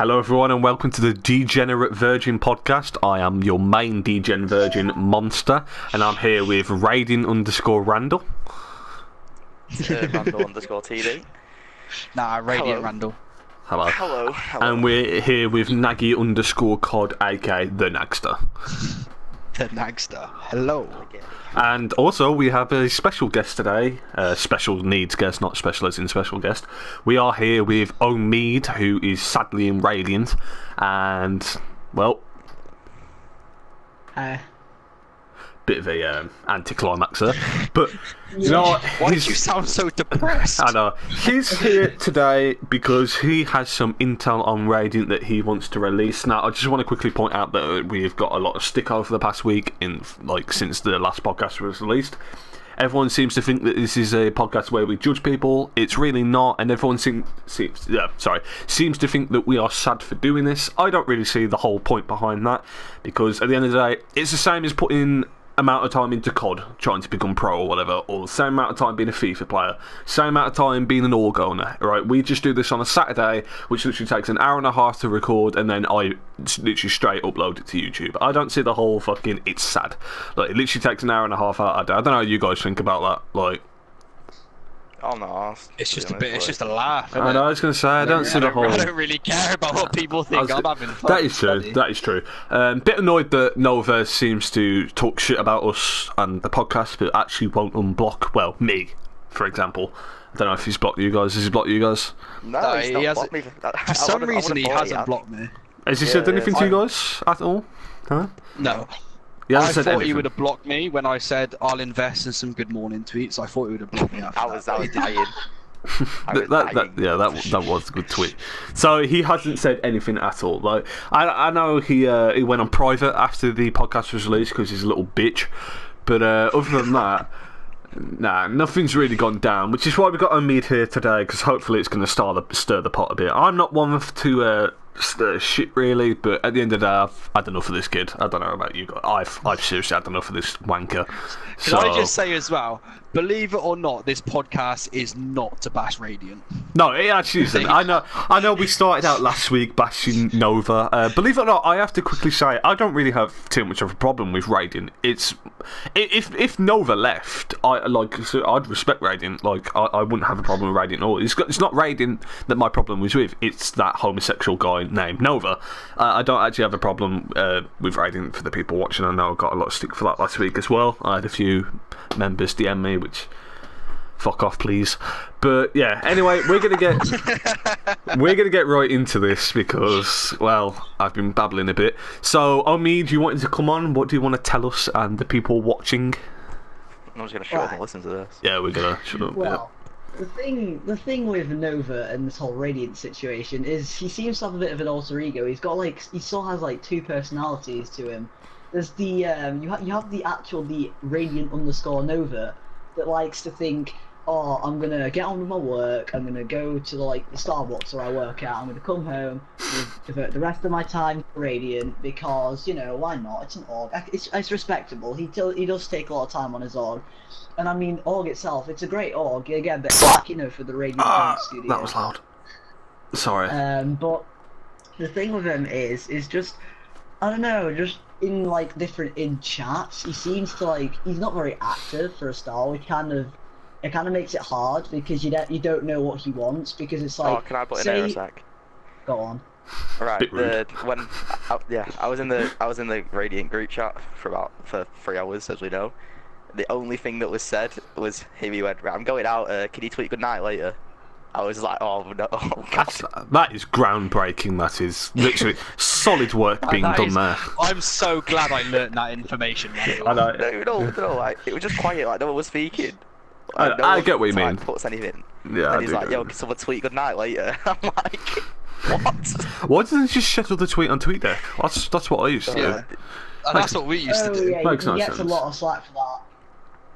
Hello everyone and welcome to the Degenerate Virgin podcast. I am your main Degen Virgin MonsteH and I'm here with Raiden_Randall. Randall_TD. Nah, Radiant Hello. Randall. Hello. Hello. And we're here with Nagieee_COD, aka the Nagster. The Nagster. Hello. And also we have a special guest today, special needs guest, not special as in special guest. We are here with Omid, who is sadly in Radiant, and, well, bit of a anticlimax there. But, you know what? Why did you sound so depressed? I know. He's here today because he has some intel on Radiant that he wants to release. Now, I just want to quickly point out that we've got a lot of stick over the past week, since the last podcast was released. Everyone seems to think that this is a podcast where we judge people. It's really not, and everyone seems to think that we are sad for doing this. I don't really see the whole point behind that, because at the end of the day, it's the same as putting amount of time into COD, trying to become pro or whatever, or the same amount of time being a FIFA player, same amount of time being an org owner, right? We just do this on a Saturday, which literally takes an hour and a half to record, and then I literally straight upload it to YouTube. I don't see the whole fucking, it's sad. Like, it literally takes an hour and a half out of the day. I don't know how you guys think about that, like... Oh no, It's just a bit. It's just a laugh. I know. I was going to say I don't see the whole. I don't really care about what people think. I'm having fun. That is true. That is true. Bit annoyed that Novaa seems to talk shit about us and the podcast, but actually won't unblock. Well, me, for example. I don't know if he's blocked you guys. Has he blocked you guys? No, he's not he blocked me. For some reason, he hasn't blocked me. Has he said anything to you guys at all? Huh? No. He I hasn't said thought anything. he would have blocked me when I said I'll invest in some good morning tweets. I thought he would have blocked me after I was dying. That was a good tweet. So he hasn't said anything at all. Like I know he went on private after the podcast was released because he's a little bitch. But other than that, nah, nothing's really gone down. Which is why we got Omid here today, because hopefully it's going to stir the pot a bit. I'm not one to stir shit really, but at the end of the day, I've had enough of this kid. I don't know about you guys. I've seriously had enough of this wanker. Can I just say as well, believe it or not, this podcast is not to bash Radiant. No, it actually isn't. I know we started out last week bashing Novaa. Believe it or not, I have to quickly say, I don't really have too much of a problem with Radiant. If Novaa left, I'd respect Radiant. Like, I wouldn't have a problem with Radiant at all. It's not Radiant that my problem was with, it's that homosexual guy named Novaa. I don't actually have a problem with Radiant for the people watching. I know I got a lot of stick for that last week as well. I had a few members DM me, which fuck off please. But yeah, anyway, we're gonna get right into this because, well, I've been babbling a bit. So Omid, you wanted to come on. What do you want to tell us and the people watching? I'm just gonna shut up and listen to this. Yeah, we're gonna shut up. Well, the thing with Novaa and this whole Radiant situation is he seems to have a bit of an alter ego. He still has like two personalities to him. There's the you have the Radiant_Novaa that likes to think, oh, I'm gonna get on with my work, I'm gonna go to the Starbucks where I work at, I'm gonna come home and devote the rest of my time to Radiant because, you know, why not? It's an org. It's respectable. He does take a lot of time on his org. And I mean, org itself, it's a great org. You get a bit back, you know, for the Radiant studio. That was loud. Sorry. But the thing with him is just, I don't know, just in chats, he seems to he's not very active for a start, which kind of makes it hard because you don't know what he wants, because it's like. Oh, can I put in there a sec? Go on. Right. I was in the Radiant group chat for 3 hours, as we know. The only thing that was said was he went, right, I'm going out. Can you tweet good night later? I was like, oh no, oh, God. That is groundbreaking. That is literally solid work being done there. I'm so glad I learnt that information. I know. No, like, it was just quiet, like no one was speaking. Like, I get what you mean. Puts anything. Yeah, and he's like, yo, can someone tweet good night later? I'm like, what? Why doesn't he just schedule the tweet on TweetDeck? That's what I used to do. And that's what we used to do. Yeah, Makes he no gets sense. a lot of slack for that.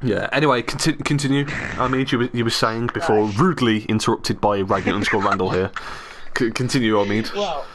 Yeah, anyway, continue. I mean, you were saying before, rudely interrupted by Radiant_Randall here. Continue, Omid. Well,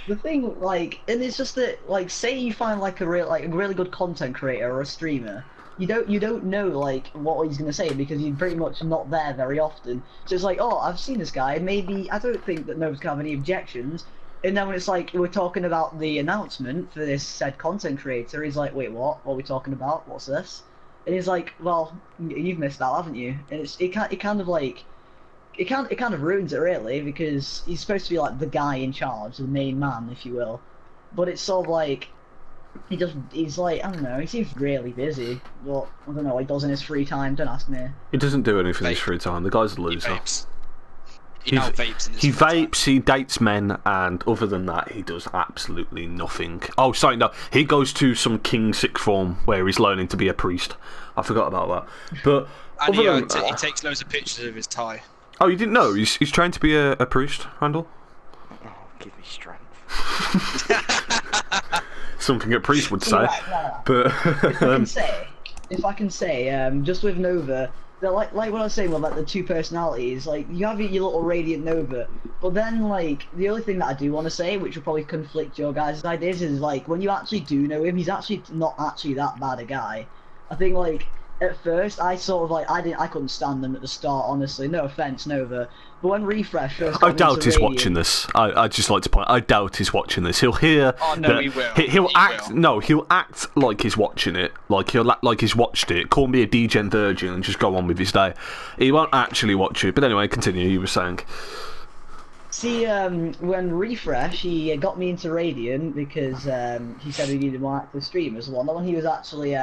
the thing, and it's just that, say you find a really good content creator or a streamer, you don't know what he's gonna say because he's pretty much not there very often. So it's like, oh, I've seen this guy. Maybe I don't think that Nebs can have any objections. And then when it's like we're talking about the announcement for this said content creator, he's like, "Wait, what? What are we talking about? What's this?" And he's like, "Well, you've missed out, haven't you?" And it kind of ruins it really, because he's supposed to be like the guy in charge, the main man, if you will. But it's sort of like he's like, I don't know, he seems really busy. But I don't know what he does in his free time. Don't ask me. He doesn't do anything in his free time. The guy's a loser. He vapes in his he vapes, he dates men, and other than that, he does absolutely nothing. Oh, sorry, no, he goes to some King sixth form where he's learning to be a priest. I forgot about that. But and he takes loads of pictures of his tie. Oh, you didn't know? He's trying to be a priest, Randall? Oh, give me strength. Something a priest would say. But if I can say, just with Nova, they're like what I was saying with like the two personalities, like you have your little Radiant Nova, but then like the only thing that I do want to say, which will probably conflict your guys' ideas, is like when you actually do know him, he's actually not actually that bad a guy. I think like at first I sort of like I couldn't stand them at the start, honestly. No offense, Nova. But when Refresh first got I doubt he's Radiant, watching this. I'd just like to point. I doubt he's watching this. He'll hear. Oh no, he will. He'll act. Will. No, he'll act like he's watching it. Like he'll act like he's watched it. Call me a degen virgin and just go on with his day. He won't actually watch it. But anyway, continue. You were saying. See, when Refresh, he got me into Radiant because he said he needed more active streamers. Well, not when he was actually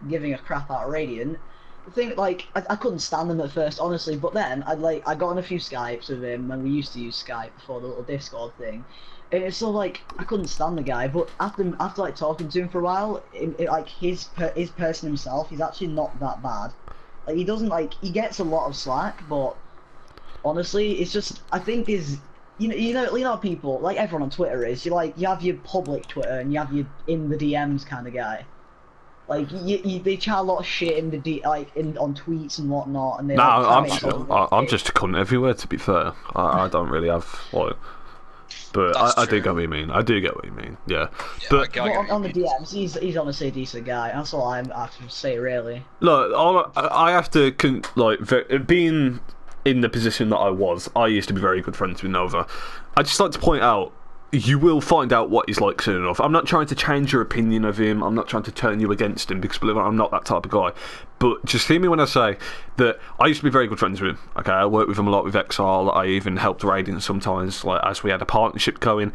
giving a crap out of Radiant. The thing, like, I couldn't stand him at first, honestly, but then I got on a few Skypes with him, and we used to use Skype before the little Discord thing. And it's so like I couldn't stand the guy, but after like talking to him for a while, like his person himself, he's actually not that bad. Like he doesn't he gets a lot of slack, but honestly, it's just I think you know people like everyone on Twitter is you have your public Twitter and you have your in the DMs kind of guy. Like they chat a lot of shit in the on tweets and whatnot, and they. I'm just a cunt everywhere. To be fair, I don't really have but I do get what you mean. I do get what you mean. Yeah, but on the DMs, he's honestly a decent guy. That's all I have to say, really. Look, I have to being in the position that I was. I used to be very good friends with Nova. I just like to point out. You will find out what he's like soon enough. I'm not trying to change your opinion of him. I'm not trying to turn you against him because, believe it or not, I'm not that type of guy. But just hear me when I say that I used to be very good friends with him. Okay, I worked with him a lot with Exile. I even helped Radiant sometimes, as we had a partnership going.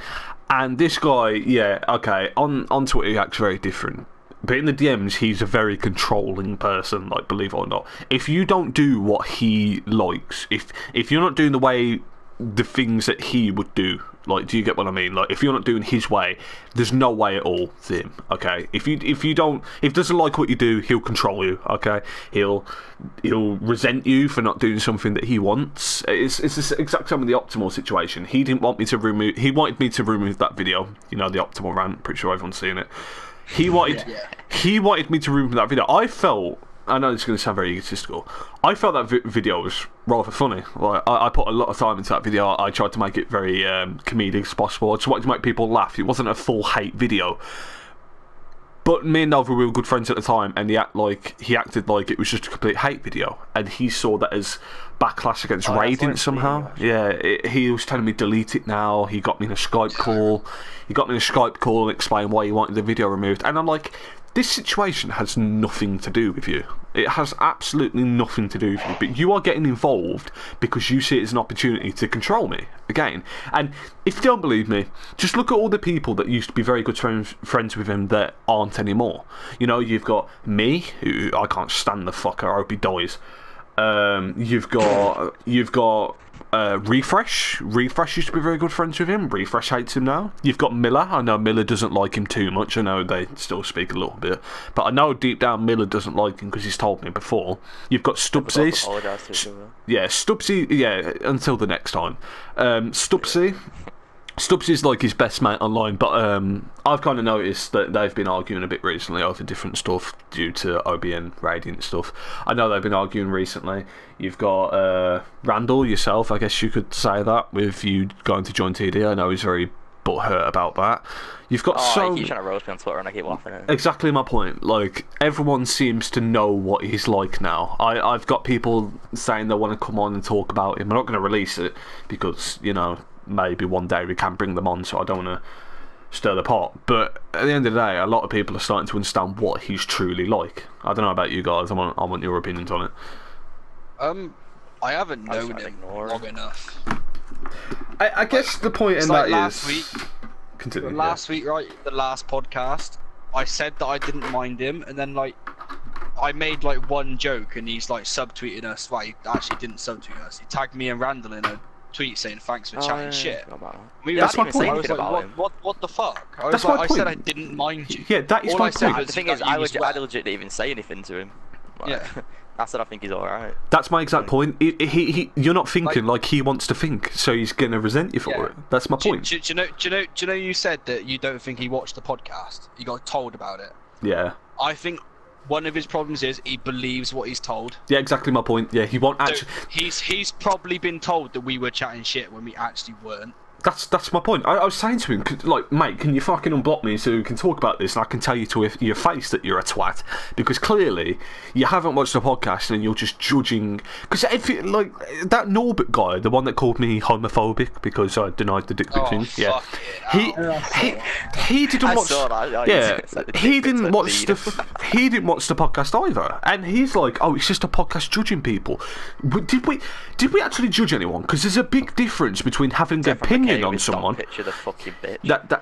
And this guy, yeah, okay, on Twitter he acts very different. But in the DMs, he's a very controlling person, believe it or not. If you don't do what he likes, if you're not doing the things that he would do, do you get what I mean? If you're not doing his way, there's no way at all to him, okay? If he doesn't like what you do, he'll control you, okay? He'll resent you for not doing something that he wants. It's the exact same with the Optimal situation. He wanted me to remove that video, the Optimal rant, pretty sure everyone's seen it. He wanted me to remove that video. I know this is going to sound very egotistical. I felt that video was rather funny. I put a lot of time into that video. I tried to make it very comedic as possible. I just wanted to make people laugh. It wasn't a full hate video. But me and Nova, we were good friends at the time, and he acted like it was just a complete hate video. And he saw that as backlash against Radiant somehow. He was telling me delete it now. He got me in a Skype call. And explained why he wanted the video removed. And I'm like, this situation has nothing to do with you. It has absolutely nothing to do with you. But you are getting involved because you see it as an opportunity to control me again. And if you don't believe me, just look at all the people that used to be very good friends with him that aren't anymore. You've got me, who I can't stand the fucker. I hope he dies. You've got Refresh. Refresh used to be very good friends with him. Refresh hates him now. You've got Miller. I know Miller doesn't like him too much. I know they still speak a little bit, but I know deep down Miller doesn't like him because he's told me before. You've got Stubbsy. Stubbsy. Yeah, until the next time. Stubbsy's like his best mate online, but I've kind of noticed that they've been arguing a bit recently over different stuff due to OBN Radiant stuff. I know they've been arguing recently. You've got Randall yourself, I guess you could say that, with you going to join TD. I know he's very butthurt about that. You've got he keeps trying to roast me on Twitter and I keep laughing at it. Exactly my point. Everyone seems to know what he's like now. I've got people saying they want to come on and talk about him. I'm not going to release it because, maybe one day we can bring them on, so I don't want to stir the pot. But at the end of the day, a lot of people are starting to understand what he's truly like. I don't know about you guys. I want your opinions on it. I haven't known him long enough. I guess the point in that last is... week. Continue, last week, right? The last podcast, I said that I didn't mind him, and then like I made like one joke, and he's like subtweeted us. Well, he actually didn't subtweet us. He tagged me and Randall in a tweet saying thanks for chatting shit. That's my point. I was like, what the fuck? That's my point. I said I didn't mind you. Yeah, that is my point. The thing is, I legit didn't even say anything to him. Like, yeah. I said I think he's alright. That's my exact point. You're not thinking like he wants to think, so he's gonna resent you for it. That's my point. Do you know you said that you don't think he watched the podcast? You got told about it. Yeah. I think one of his problems is he believes what he's told. Yeah, exactly my point. Yeah, he won't actually. He's probably been told that we were chatting shit when we actually weren't. That's my point. I was saying to him, like, mate, can you fucking unblock me so we can talk about this and I can tell you to your face that you're a twat? Because clearly you haven't watched the podcast and you're just judging. Because like that Norbert guy, the one that called me homophobic because I denied the dick pic thing. Yeah, he didn't watch. Yeah, he didn't watch the podcast either, and he's like, oh, it's just a podcast judging people. But did we actually judge anyone? Because there's a big difference between having an opinion on someone. Picture the fucking bitch.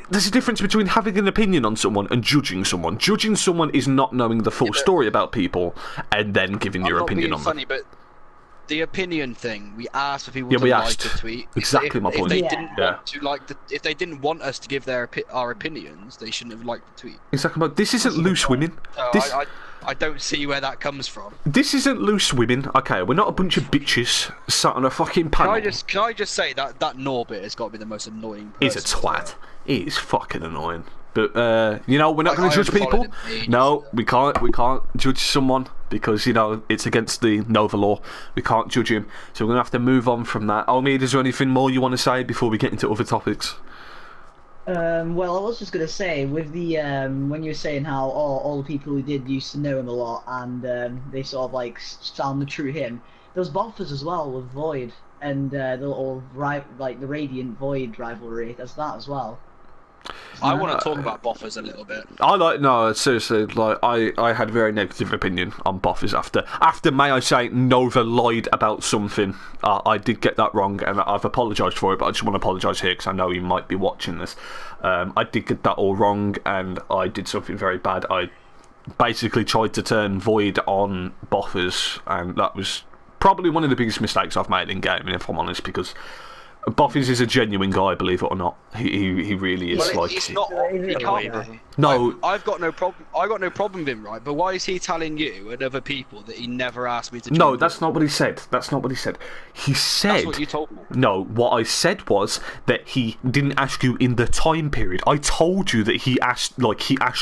There's a difference between having an opinion on someone and judging someone. Judging someone is not knowing the full story about people and then giving your opinion on them. Funny, but the opinion thing, we asked for people to like the tweet. Exactly my point. If they didn't want us to give our opinions, they shouldn't have liked the tweet. Exactly. This isn't loose women. I don't see where that comes from. This isn't loose women, okay? We're not a bunch of bitches sat on a fucking panel. Can I just say that Norbit has got to be the most annoying person? He's a twat. He is fucking annoying. But you know, we're not going to judge people. No, we can't. We can't judge someone because you know it's against the Novaa law. We can't judge him, so we're going to have to move on from that. Omid, is there anything more you want to say before we get into other topics? Well, I was just gonna say with the when you were saying how all the people who did used to know him a lot and they sort of like found the true him. There was Boffers as well with Void and the little the Radiant Void rivalry. There's that as well. I want to talk about Boffers a little bit. Seriously, like I had a very negative opinion on Boffers after may I say Novaa lied about something. I did get that wrong and I've apologised for it, but I just want to apologise here because I know you might be watching this. I did get that all wrong and I did something very bad. I basically tried to turn Void on Boffers and that was probably one of the biggest mistakes I've made in gaming, if I'm honest, because Boffers is a genuine guy, believe it or not. He really is. Well, like he's not. He can't. No, I've got no problem. I got no problem with him, right? But why is he telling you and other people that he never asked me to? No, that's not what he said. That's not what he said. He said. That's what you told me. No, what I said was that he didn't ask you in the time period. I told you that he asked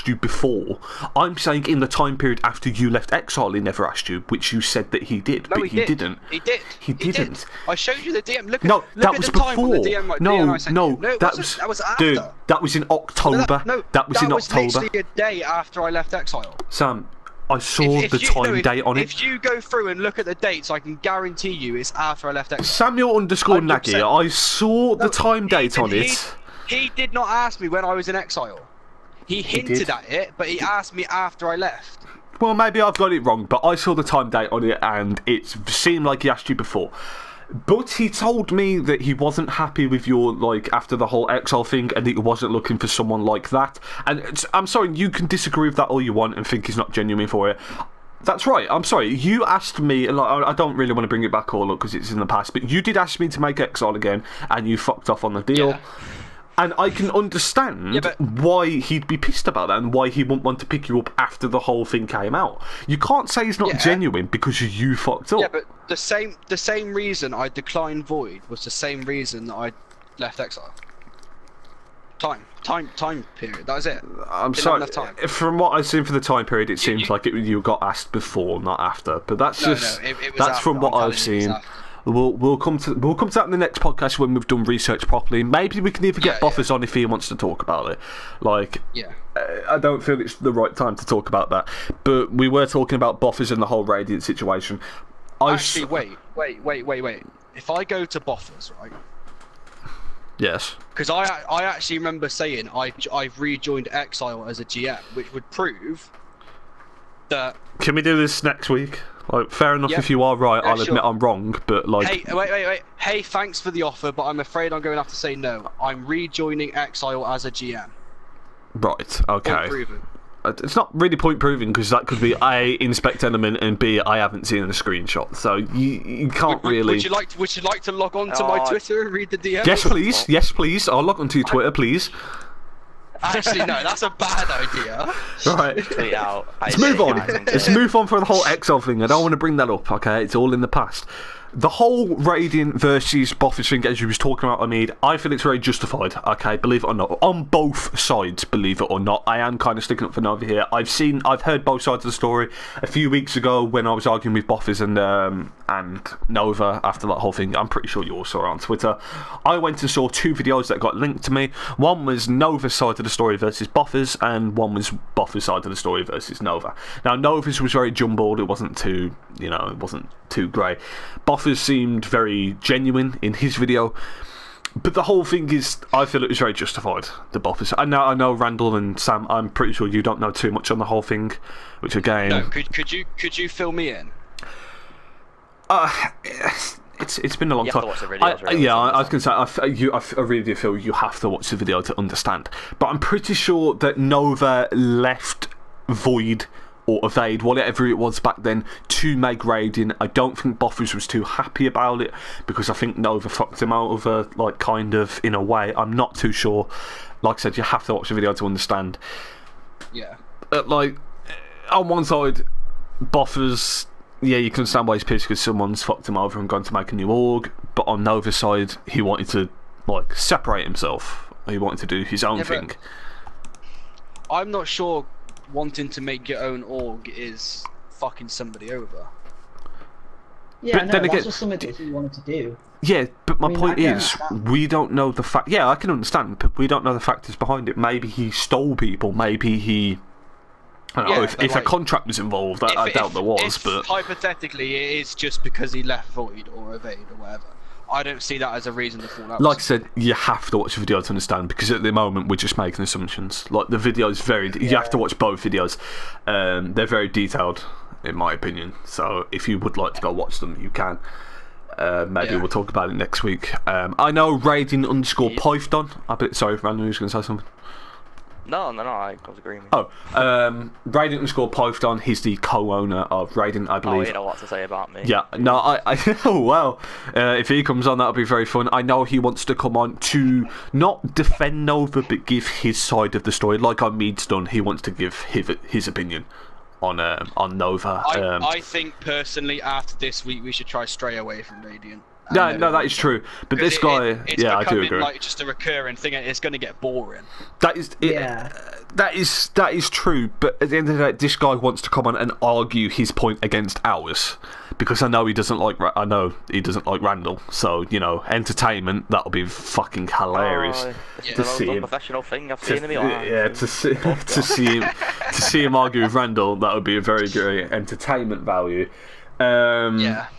you before. I'm saying in the time period after you left Exile, he never asked you, which you said that he did, but he didn't. He did. He didn't. I showed you the DM. Look that at was the before. time on the DM, like, that was after. Dude, that was in October. That was in October. Literally a day after I left Exile. Sam, I saw the time date on it. If you go through and look at the dates, I can guarantee you it's after I left Exile. Samuel_Nagieee, I saw the time date on it. He did not ask me when I was in Exile. He hinted at it, but he asked me after I left. Well, maybe I've got it wrong, but I saw the time date on it and it seemed like he asked you before. But he told me that he wasn't happy with your, after the whole Exile thing and that he wasn't looking for someone like that. And I'm sorry, you can disagree with that all you want and think he's not genuine for it. That's right, I'm sorry. You asked me, I don't really want to bring it back all up because it's in the past, but you did ask me to make Exile again and you fucked off on the deal. Yeah. And I can understand why he'd be pissed about that and why he wouldn't want to pick you up after the whole thing came out. You can't say he's not genuine because you fucked up. Yeah, but the same reason I declined Void was the same reason that I left Exile. Time period. That was it. I'm sorry. From what I've seen for the time period, it seems like you got asked before, not after. But that's that's from what I've seen. We'll come to that in the next podcast when we've done research properly. Maybe we can even get Boffers on if he wants to talk about it. I don't feel it's the right time to talk about that. But we were talking about Boffers and the whole Radiant situation. Actually, wait. If I go to Boffers, right, Yes. Because I actually remember saying I've rejoined Exile as a GM, which would prove that. Can we do this next week? Like, fair enough, Yeah. if you are right, Yeah, I'll sure. admit I'm wrong, but like... Hey, wait. Hey, thanks for the offer, but I'm afraid I'm going to have to say no. I'm rejoining Exile as a GM. Right, okay. Point proven. It's not really point proving, because that could be A, inspect element, and B, I haven't seen a screenshot, so you can't really... Would you like to log on to my Twitter and read the DM? Yes, please. I'll log onto your Twitter, please. Actually, no, that's a bad idea. Right. Tweet out. Let's move on. Let's move on from the whole Excel thing. I don't want to bring that up, okay? It's all in the past. The whole Radiant versus Boffers thing, as you was talking about, Omid, I feel it's very justified, okay? Believe it or not. On both sides, believe it or not. I am kind of sticking up for Nova here. I've heard both sides of the story. A few weeks ago, when I was arguing with Boffers and Nova after that whole thing, I'm pretty sure you all saw it on Twitter, I went and saw 2 videos that got linked to me. One was Nova's side of the story versus Boffers, and one was Boffers' side of the story versus Nova. Now, Nova's was very jumbled. It wasn't too, it wasn't too grey. Boffers seemed very genuine in his video, but the whole thing is, I feel it was very justified, the Boffers. I know Randall and Sam, I'm pretty sure you don't know too much on the whole thing, which again... No, could you fill me in? It's been a long time. You have to watch the videos, really, I was going to say, I really do feel you have to watch the video to understand. But I'm pretty sure that Nova left Void or Evade, whatever it was back then, to make raiding. I don't think Boffers was too happy about it, because I think Nova fucked him over, like, kind of, in a way. I'm not too sure. Like I said, you have to watch the video to understand. Yeah. Like, on one side, Boffers... Yeah, you can understand why he's pissed because someone's fucked him over and gone to make a new org. But on Nova's side, he wanted to, like, separate himself. He wanted to do his own thing. I'm not sure wanting to make your own org is fucking somebody over. Yeah, But no, then that's again- just something that he wanted to do. Yeah, but my I mean, point I can is, understand. we don't know the fact. Yeah, I can understand, but we don't know the factors behind it. Maybe he stole people. Maybe he. I don't know, Yeah, but if a like, contract was involved, I doubt there was, if but... hypothetically it is just because he left Void or Evade or whatever, I don't see that as a reason to fall out. Like I said, you have to watch the video to understand, because at the moment we're just making assumptions. Like, the video is very... You have to watch both videos. They're very detailed, in my opinion. So if you would like to go watch them, you can. Maybe we'll talk about it next week. I know Raiding_Python. Sorry, Random, who's going to say something? No, I was agreeing with you. Radiant_Python, he's the co-owner of Radiant, I believe. Oh, you know what to say about me. Yeah, no, oh, well, if he comes on, that'll be very fun. I know he wants to come on to not defend Nova, but give his side of the story. Like Omid's done, he wants to give his opinion on Nova. I think, personally, after this week, we should try stray away from Radiant. No, that is true. But this guy, it's yeah, I do becoming agree. like just a recurring thing, and it's going to get boring. That is, that is true. But at the end of the day, this guy wants to come on and argue his point against ours, because I know he doesn't like Randall. So entertainment, that'll be fucking hilarious to see him. Professional thing I've seen in my life. Yeah, to see him argue with Randall, that would be a very great entertainment value.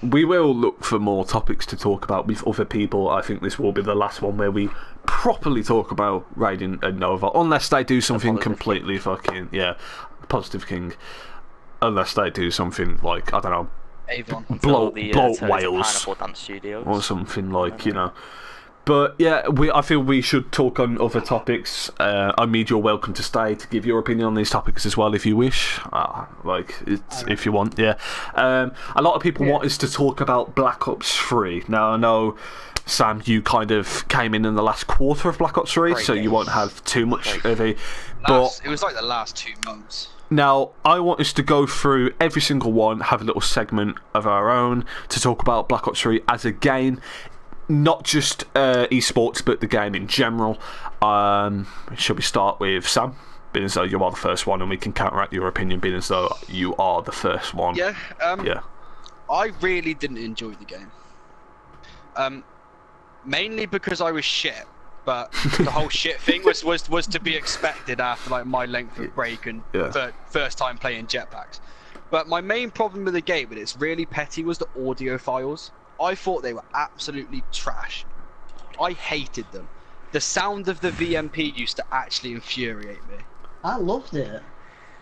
We will look for more topics to talk about with other people. I think this will be the last one where we properly talk about Radiant and Nova, unless they do something completely fucking Positive King. Unless they do something like, I don't know, Avon. blow Wales Pineapple Dance Studios. or something like But yeah, I feel we should talk on other topics. Omid, you're welcome to stay to give your opinion on these topics as well if you wish. If you want, yeah. A lot of people want us to talk about Black Ops 3. Now, I know, Sam, you kind of came in the last quarter of Black Ops 3, so you won't have too much of a... It was like the last 2 months. Now, I want us to go through every single one, have a little segment of our own to talk about Black Ops 3 as a game. Not just eSports, but the game in general. Shall we start with Sam? Being as though you are the first one, and we can counteract your opinion, being as though you are the first one. Yeah. Yeah. I really didn't enjoy the game. Mainly because I was shit, but the whole shit thing was to be expected after like my length of break and first time playing jetpacks. But my main problem with the game, and it's really petty, was the audio files. I thought they were absolutely trash. I hated them. the sound of the VMP used to actually infuriate me. I loved it.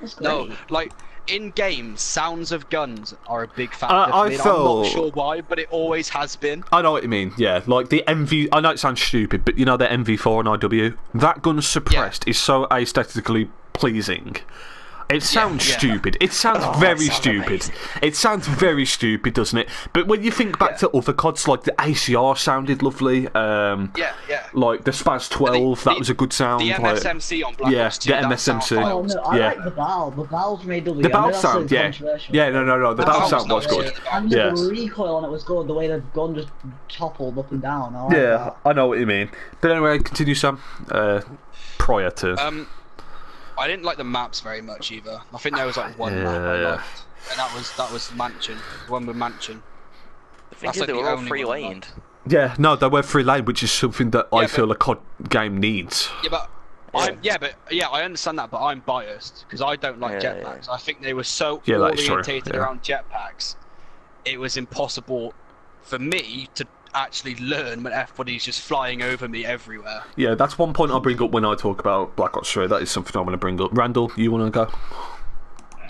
That's great. No, like in games, sounds of guns are a big factor for me. I'm felt- not sure why, but it always has been. I know what you mean, yeah. Like the MV... I know it sounds stupid, but you know the MV4 and IW? That gun suppressed is so aesthetically pleasing. It sounds stupid. It sounds very stupid. amazing. It sounds very stupid, doesn't it? But when you think back to other CODs, like the ACR sounded lovely. Yeah. Like the Spaz 12, that was a good sound. The like, MSMC on Black yeah, Ops 2. the that sound MSMC. file Oh was no, I Yeah. like the valve. The valve from AW. the valve sound, yeah. Controversial. Yeah, no. The valve valve sound was was good. nice. And Yeah. the recoil on it was good. The way the gun just toppled up and down. I like Yeah, that. I know what you mean. But anyway, continue, Sam. Prior to... I didn't like the maps very much either. I think there was like one map I Yeah. liked, and that was Mansion, the one with Mansion. The thing That's is, like they the were all only free one I laned. Yeah, no, they were free lane, which is something that I Yeah, feel a COD game needs. Yeah, but I understand that, but I'm biased because I don't like Yeah, jetpacks. I think they were so Yeah, that is true, orientated yeah. around jetpacks, it was impossible for me to actually learn when everybody's just flying over me everywhere. Yeah, that's one point I'll bring up when I talk about Black Ops 3. That is something I want to bring up. Randall, you want to go?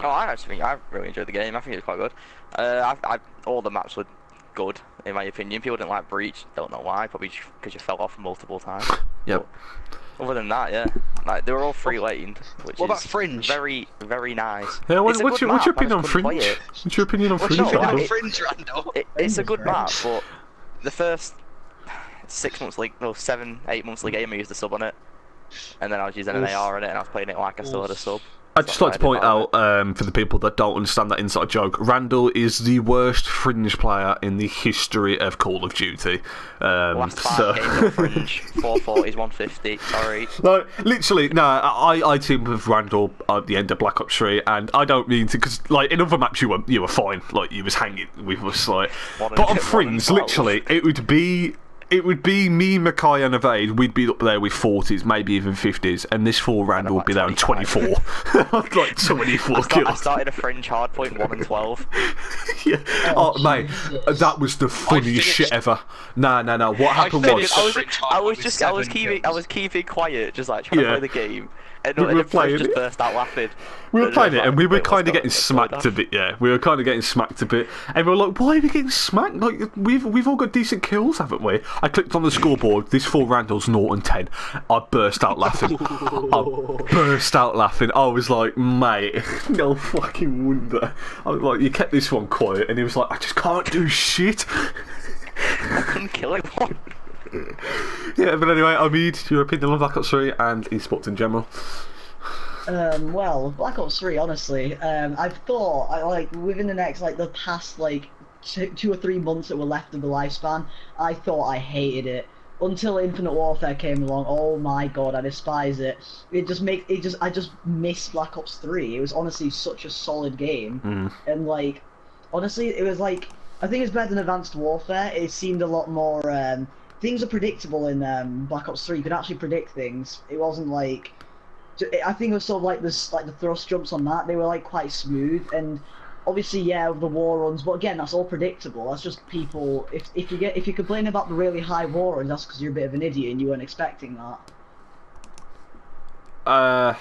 Oh, I actually think I really enjoyed the game. I think it was quite good. All the maps were good, in my opinion. People didn't like Breach. Don't know why. Probably because you fell off multiple times. Yep. Other than that, yeah, like they were all free laned, which What is about Fringe? very, very nice. Yeah, It's a what's good your map, opinion I on just couldn't Fringe? play it. What's your opinion on What's Fringe? your Randall? opinion? Fringe, Randall. It's a good Fringe. map, but the first 6 months, 7, 8 months of the game, I used a sub on it, and then I was using an AR on it, and I was playing it like I still had a sub. I'd just like to point out, for the people that don't understand that inside joke, Randall is the worst Fringe player in the history of Call of Duty. Last 5 games on Fringe, 440s, 150. Sorry. Like, literally, no, I teamed with Randall at the end of Black Ops 3, and I don't mean to, because, like, in other maps you were fine, like, you was hanging with us, like, but on Fringe, literally, it would be me, Mackay, and Evade. We'd be up there with 40s, maybe even 50s, and this fool Randall would be there on 24. Like 24 I kills. started a Fringe hardpoint 1 and 12. Yeah. Oh, mate, Jesus. that was the funniest shit ever. No. What happened finished was... I was keeping quiet, just like trying to play the game. And We were the Fringe playing just it. burst out laughing. We were playing it, and we were Wait, kind of what's getting going smacked on? a bit, yeah. We were kind of getting smacked a bit. And we were like, why are we getting smacked? Like, we've all got decent kills, haven't we? I clicked on the scoreboard, this full Randall's 0 and 10. I burst out laughing. I was like, mate, no fucking wonder. I was like, you kept this one quiet, and he was like, I just can't do shit. I couldn't kill anyone. Yeah, but anyway, Omid, your opinion on Black Ops 3 and eSports in general? Well, Black Ops 3, honestly, I've thought, like, within the next, like, the past, like, 2 or 3 months that were left of the lifespan, I thought I hated it. Until Infinite Warfare came along, oh my god, I despise it. I just miss Black Ops 3. It was honestly such a solid game. And, like, honestly, it was, like, I think it's better than Advanced Warfare. It seemed a lot more, things are predictable in, Black Ops 3. You could actually predict things. It wasn't, like... I think it was sort of like this, like the thrust jumps on that. They were like quite smooth, and obviously, yeah, the war runs. But again, that's all predictable. That's just people. If you complain about the really high war runs, that's because you're a bit of an idiot and you weren't expecting that. I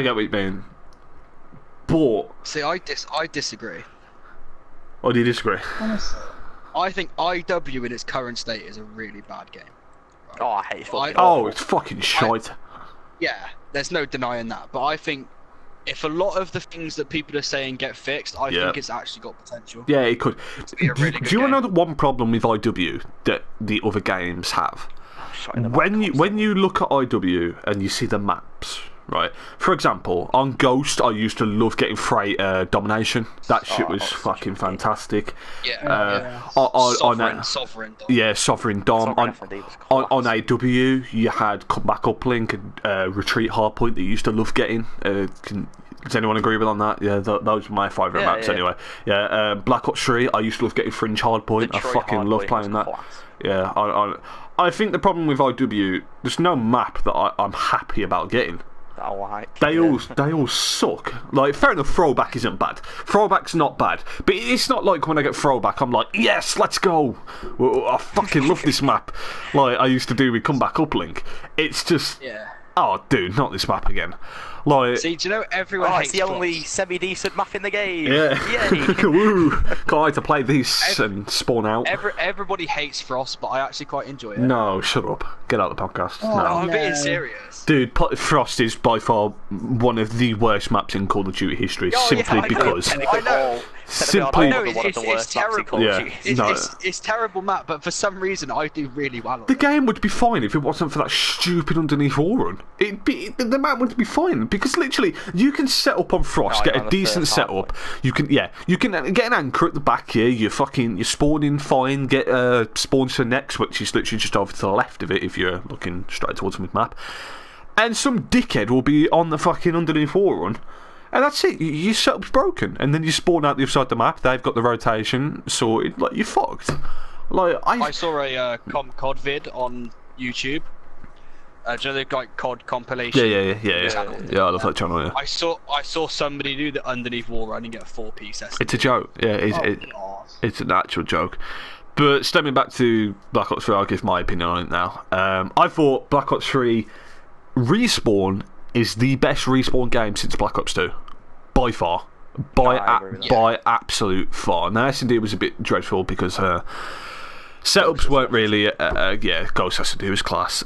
get what you mean, but See, I disagree. or do you disagree? Honestly. I think IW in its current state is a really bad game. Oh, I hate fucking Oh, awful. it's fucking shite. Yeah, there's no denying that. But I think if a lot of the things that people are saying get fixed, I think it's actually got potential. Yeah, it could. To be a really good Do you game. know that one problem with IW that the other games have? Shot in the back When constantly. you look at IW and you see the maps, right? For example, on Ghost, I used to love getting freighter domination. That shit was such a fucking good game. fantastic. Yeah. On Sovereign. yeah, Sovereign Dom. Sovereign On, FND was on class. AW, you had comeback uplink and retreat hardpoint that you used to love getting. Does anyone agree with on that? Yeah, those were my favourite maps anyway. Yeah, Black Ops 3, I used to love getting Fringe hardpoint. I Detroit fucking love hardpoint playing was that. class. Yeah, I think the problem with IW, there's no map that I'm happy about getting. I like. They all suck. Like, fair enough, throwback isn't bad. Throwback's not bad. But it's not like when I get throwback, I'm like, yes, let's go. Well, I fucking love this map. Like I used to do with Comeback Uplink. It's just, oh, dude, not this map again. Like, see, do you know everyone hates it's the Twats. only semi-decent map in the game. yeah. Yay. Woo. Can't wait to play these and spawn out. Everybody hates Frost, but I actually quite enjoy it. No, shut up. Get out of the podcast. Oh, no. I'm no. being serious. Dude, Frost is by far one of the worst maps in Call of Duty history, Oh, simply yeah, because... I know. Simply- I know, one of the worst maps in Call Yeah. of Duty. It's terrible map, but for some reason I do really well on The it. game would be fine if it wasn't for that stupid underneath wall run. The map would be fine because literally you can set up on Frost, get on a the decent first setup. You can get an anchor at the back here. You're spawning fine. Get spawn to next, which is literally just over to the left of it if you're looking straight towards the map. And some dickhead will be on the fucking underneath wall run. And that's it. Your setup's broken, and then you spawn out the other side of the map. They've got the rotation sorted. Like, you're fucked. Like I saw a COD vid on YouTube. Do you know the like COD compilation? Yeah. channel? Yeah, I love that channel. Yeah, I saw somebody do the underneath wall run and get a 4-piece SD. it's a joke. Yeah, God. it's an actual joke. But stemming back to Black Ops 3, I'll give my opinion on it now. I thought Black Ops 3 Respawn is the best Respawn game since Black Ops 2. By far. By absolute far. Now, S&D was a bit dreadful because setups weren't really... Ghost S&D was class.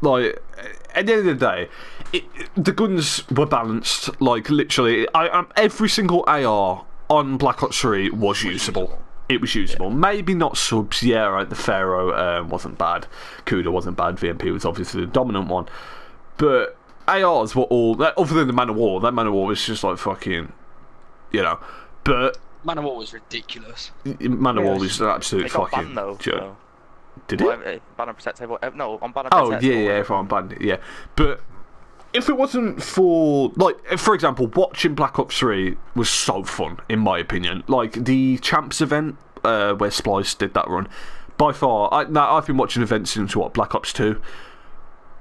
Like, at the end of the day, the guns were balanced. Like, literally, every single AR on Black Ops 3 was usable. It was usable. Maybe not subs. Yeah, right. The Pharaoh wasn't bad. Kuda wasn't bad. VMP was obviously the dominant one. But ARs were all... Other than the Man of War. That Man of War was just like fucking... You know. But... Man of War was ridiculous. Man of War was an absolute It got fucking banned though. joke. So. Did it? Ban and protect table. No, on ban and Oh, protect. yeah, everyone banned it, yeah. But if it wasn't for, like, for example, watching Black Ops 3 was so fun, in my opinion. Like, the Champs event, where Splice did that run, by far, I've been watching events since, Black Ops 2.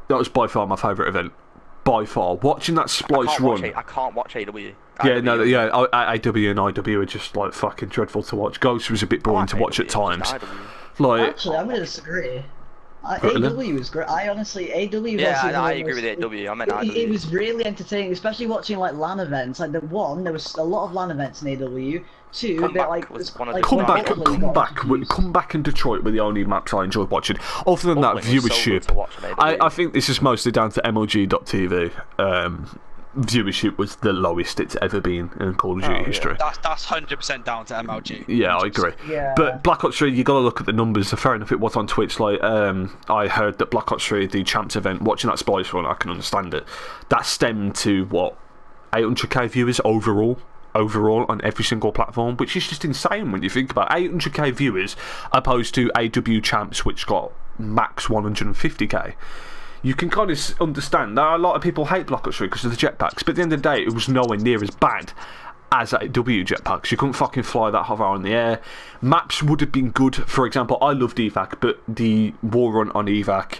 That was by far my favourite event. By far. Watching that Splice run... I can't watch AW. Yeah, no, yeah, AW and IW are just, like, fucking dreadful to watch. Ghost was a bit boring to watch at times. Like, Actually, I'm going to disagree. Really? AW was great. I agree with AW. I meant IW. It was really entertaining, especially watching like LAN events. Like there was a lot of LAN events in AW. Two, Comeback was one of the Comeback and Detroit were the only maps I enjoyed watching. Other than that, viewership. I think this is mostly down to MLG.TV. Viewership was the lowest it's ever been in Call of Duty history. That's 100% down to MLG. Yeah, I agree. Yeah. But Black Ops 3, you got to look at the numbers. Fair enough, it was on Twitch. Like, I heard that Black Ops 3, the Champs event, watching that Splice run, I can understand it. That stemmed to, 800k viewers overall on every single platform, which is just insane when you think about it. 800k viewers opposed to AW Champs, which got max 150k. You can kind of understand that a lot of people hate Black Ops 3 because of the jetpacks, but at the end of the day, it was nowhere near as bad as AW jetpacks. You couldn't fucking fly that high in the air. Maps would have been good. For example, I loved evac, but the war run on evac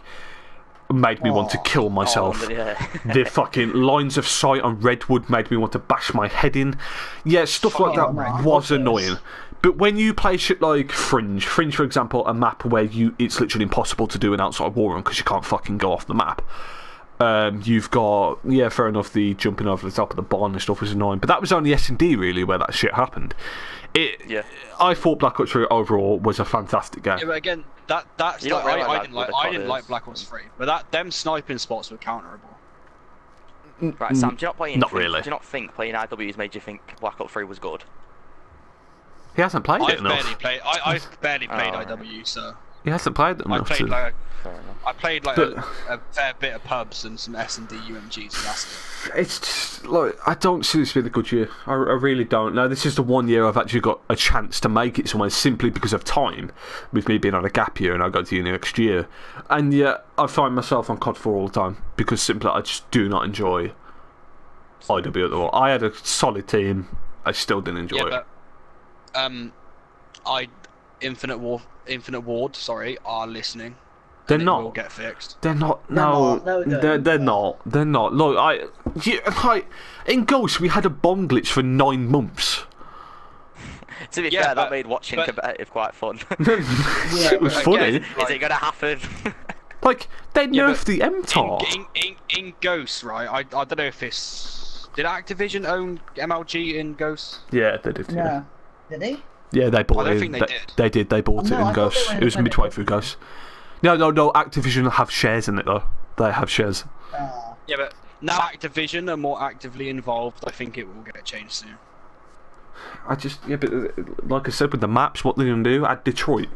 made me want to kill myself. The fucking lines of sight on Redwood made me want to bash my head in. Yeah, stuff like that was annoying. But when you play shit like Fringe, for example, a map where it's literally impossible to do an outside war run because you can't fucking go off the map. You've got, fair enough, the jumping over the top of the barn and stuff was annoying, but that was only S&D really where that shit happened. I thought Black Ops 3 overall was a fantastic game. Yeah, but again, that's I didn't like Black Ops 3, but them sniping spots were counterable. Right, Sam, do you not play? Not really. Do you not think playing IWs made you think Black Ops 3 was good? He hasn't played it enough. I've barely played IW, so he hasn't played it enough. I played a fair bit of pubs and some S&D UMGs, and that's it. It's just, like, I don't see this being a good year. I really don't. Now, this is the 1 year I've actually got a chance to make it somewhere simply because of time, with me being on a gap year and I go to uni next year. And yet, I find myself on COD 4 all the time because simply I just do not enjoy IW at all. I had a solid team. I still didn't enjoy it. Infinite Ward, are listening. They're and not. It will get fixed. They're not. They're No, not. No, they're not. They're not. Look, in Ghost we had a bomb glitch for 9 months. To be Yeah, fair, that but- made watching but- competitive quite fun. It was funny. Again, Is it gonna happen? Like they Yeah, nerfed but the MTAR. In Ghost, right? I don't know if it's... Did Activision own MLG in Ghost? Yeah, they did. Yeah, No. Did they? yeah, they bought I don't it. think they did. They did. They bought No, it in I thought Ghost. they were It was independent midway through Ghost. No. Activision have shares in it though. They have shares. Yeah, but now Activision are more actively involved. I think it will get changed soon. But like I said with the maps, what they're gonna do? Add Detroit.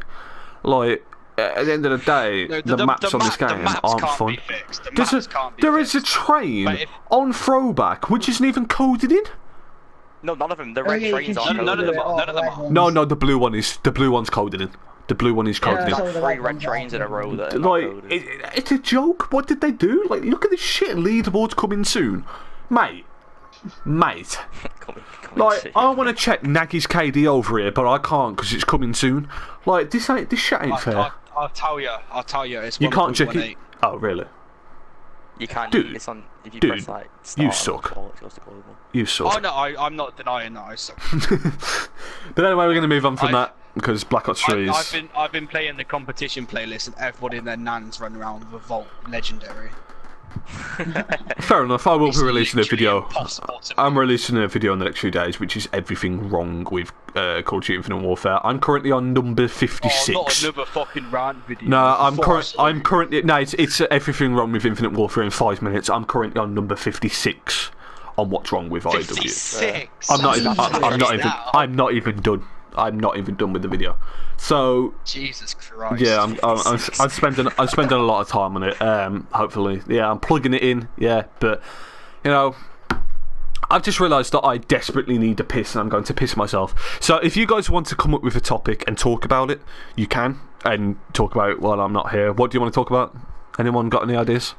Like at the end of the day, No, the maps on this the game maps aren't can't fun. Be fixed. The maps can't be There is fixed. a train But if- on throwback which isn't even coded in. No, none of them. The Oh, red yeah, you trains can aren't choose none of coded. them are- none of them are. No, the blue one's coded in. The blue one is coded Yeah, in. so the 3 red red ones trains in a aren't row coded. that are not Like coded. it's a joke. What did they do? Like look at this shit. Leaderboards coming soon, mate. Coming Like soon. I want to check Nagie's KD over here, but I can't because it's coming soon. Like this shit ain't fair. I'll tell you. It's You can't check 1.18. it. Oh really? You can't. Dude, It's on. If you dude, press like you start suck. and all, it goes to global. You suck. Oh no, I'm not denying that. I suck. But anyway, we're going to move on from I've- that because Black Ops 3 is. I've been playing the competition playlist and everybody and their nans run around with a Vault Legendary. Fair enough. I will It's be releasing a literally video. impossible to I'm releasing a video in the next few days, which is everything wrong with Call of Duty Infinite Warfare. I'm currently on number 56. Oh, not another fucking rant video. No, Fuck. I'm currently. No, it's everything wrong with Infinite Warfare in 5 minutes. I'm currently on number 56 on what's wrong with IW. 56. I'm not even. That's now. I'm not even done. I'm not even done with the video. So Jesus Christ. yeah, I'm spending a lot of time on it. Hopefully, yeah, I'm plugging it in. Yeah, but you know, I've just realised that I desperately need to piss, and I'm going to piss myself. So if you guys want to come up with a topic and talk about it, you can, and talk about it while I'm not here. What do you want to talk about? Anyone got any ideas?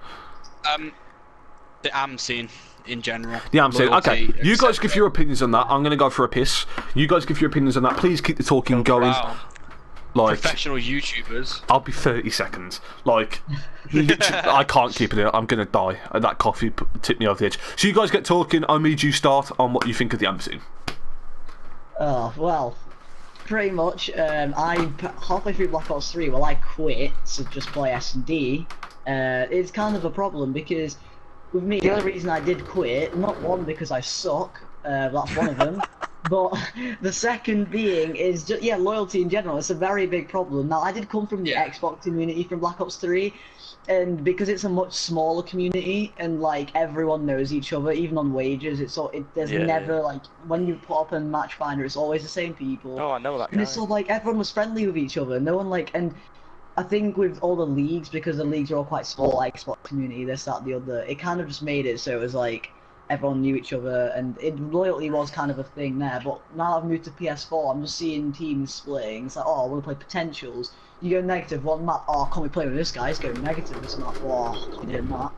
The AM scene in general. Yeah, I'm saying, okay, Loyalty, you guys etc. give your opinions on that. I'm going to go for a piss. You guys give your opinions on that. Please keep the talking going. Wow. Like, Professional YouTubers. I'll be 30 seconds. Like, literally, I can't keep it in. I'm going to die. That coffee tipped me over the edge. So you guys get talking. Omid, you start on what you think of the AM scene. Oh, well, pretty much. Halfway through Black Ops 3, well, I quit to just play S&D. It's kind of a problem because with me, the only reason I did quit, not one because I suck, that's one of them, but the second being is just, yeah, loyalty in general. It's a very big problem. Now, I did come from the Xbox community from Black Ops 3, and because it's a much smaller community and like everyone knows each other, even on wages, there's never like when you put up a match finder, it's always the same people. Oh, I know that guy. And it's sort of like everyone was friendly with each other. No one like, and I think with all the leagues, because the leagues are all quite small, like Xbox community, this, that, the other, it kind of just made it so it was like everyone knew each other, and loyalty was kind of a thing there. But now I've moved to PS4, I'm just seeing teams splitting. It's like, oh, I want to play potentials. You go negative one map. Oh, can't we play with this guy? He's going negative this map. Oh, can't do that.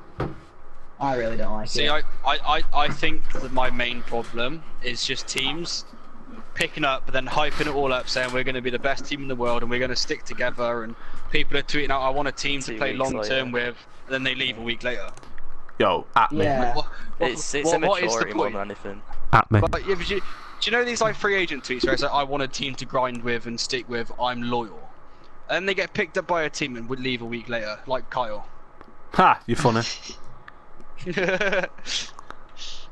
I really don't like it. See, I think that my main problem is just teams picking up and then hyping it all up, saying we're going to be the best team in the world and we're going to stick together, and people are tweeting out, I want a team to 2 play weeks long term later. with, and then they leave a week later. Yo, at me. Yeah. It's what is the immaturity more point? than anything. At me. But, yeah, but do you know these like free agent tweets where it's like, I want a team to grind with and stick with, I'm loyal. And then they get picked up by a team and would leave a week later, like Kyle. Ha, you're funny.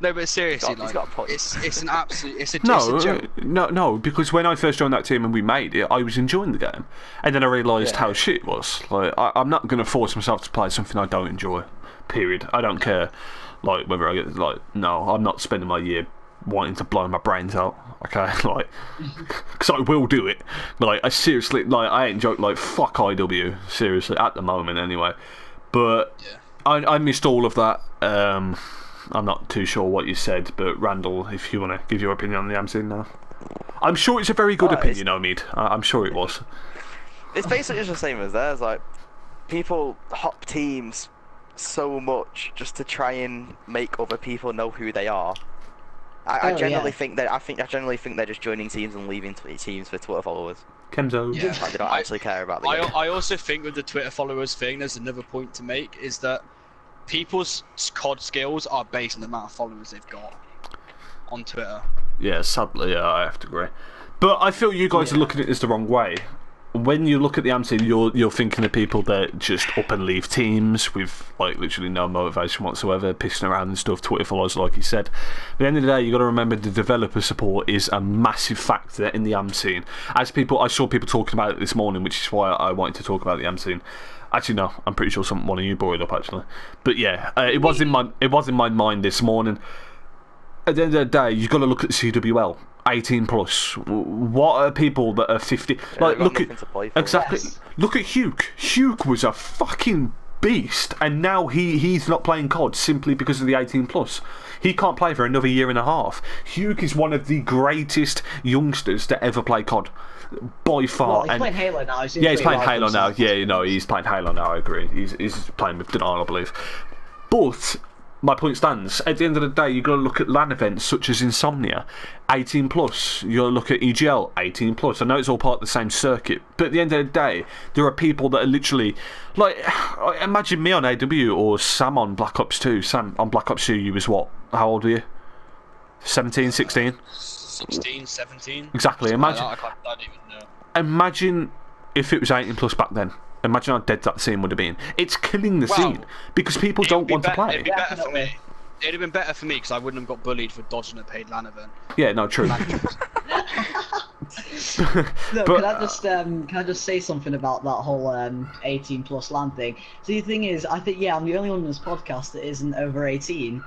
No, but seriously, He's got a point. it's an absolute, it's a No, joke. no, because when I first joined that team and we made it, I was enjoying the game, and then I realised how shit it was. Like, I'm not gonna force myself to play something I don't enjoy. Period. I don't care. Like whether I get no, I'm not spending my year wanting to blow my brains out. Okay, like, because I will do it. But like, I seriously, like, I ain't joking. Like, fuck IW. Seriously, at the moment, anyway. But I missed all of that. I'm not too sure what you said, but Randall, if you want to give your opinion on the AM scene now. I'm sure it's a very good opinion, Omid. I'm sure it was. It's basically just the same as theirs. Like, people hop teams so much just to try and make other people know who they are. I Oh, generally yeah. think that I generally think they're just joining teams and leaving teams for Twitter followers. Kenzo. Yeah. Like they don't actually care about the game. I also think with the Twitter followers thing, there's another point to make, is that people's COD skills are based on the amount of followers they've got on Twitter. Yeah, sadly, yeah, I have to agree. But I feel you guys are looking at this the wrong way. When you look at the AM scene, you're thinking of people that just up and leave teams with like literally no motivation whatsoever, pissing around and stuff. Twitter followers, like you said. At the end of the day, you got to remember the developer support is a massive factor in the AM scene. As people, I saw people talking about it this morning, which is why I wanted to talk about the AM scene. Actually, no, I'm pretty sure one of you brought it up actually. But yeah, it was in my mind this morning. At the end of the day, you've got to look at CWL. 18 plus. What are people that are 50? Like, look at exactly. Yes. Look at Hugh. Hugh was a fucking beast, and now he's not playing COD simply because of the 18 plus. He can't play for another year and a half. Hugh is one of the greatest youngsters to ever play COD, by far. Well, he's playing Halo now. Yeah, he's playing Halo now. Yeah, you know, he's playing Halo now. I agree. He's playing with Denial, I believe. But my point stands. At the end of the day, you've got to look at LAN events such as Insomnia, 18 plus. You've got to look at EGL, 18 plus. I know it's all part of the same circuit, but at the end of the day, there are people that are literally like, imagine me on AW or Sam on Black Ops 2. Sam on Black Ops 2, you was what? How old were you? 17, 16? 16, 17. Exactly. Imagine. Like I don't even know. Imagine if it was 18 plus back then. Imagine how dead that scene would have been. It's killing the scene because people don't want to play. It'd be better for me. It'd have been better for me because I wouldn't have got bullied for dodging a paid LAN event. Yeah, no, true. No, But- can I just say something about that whole 18 plus LAN thing? So the thing is, I think I'm the only one on this podcast that isn't over 18.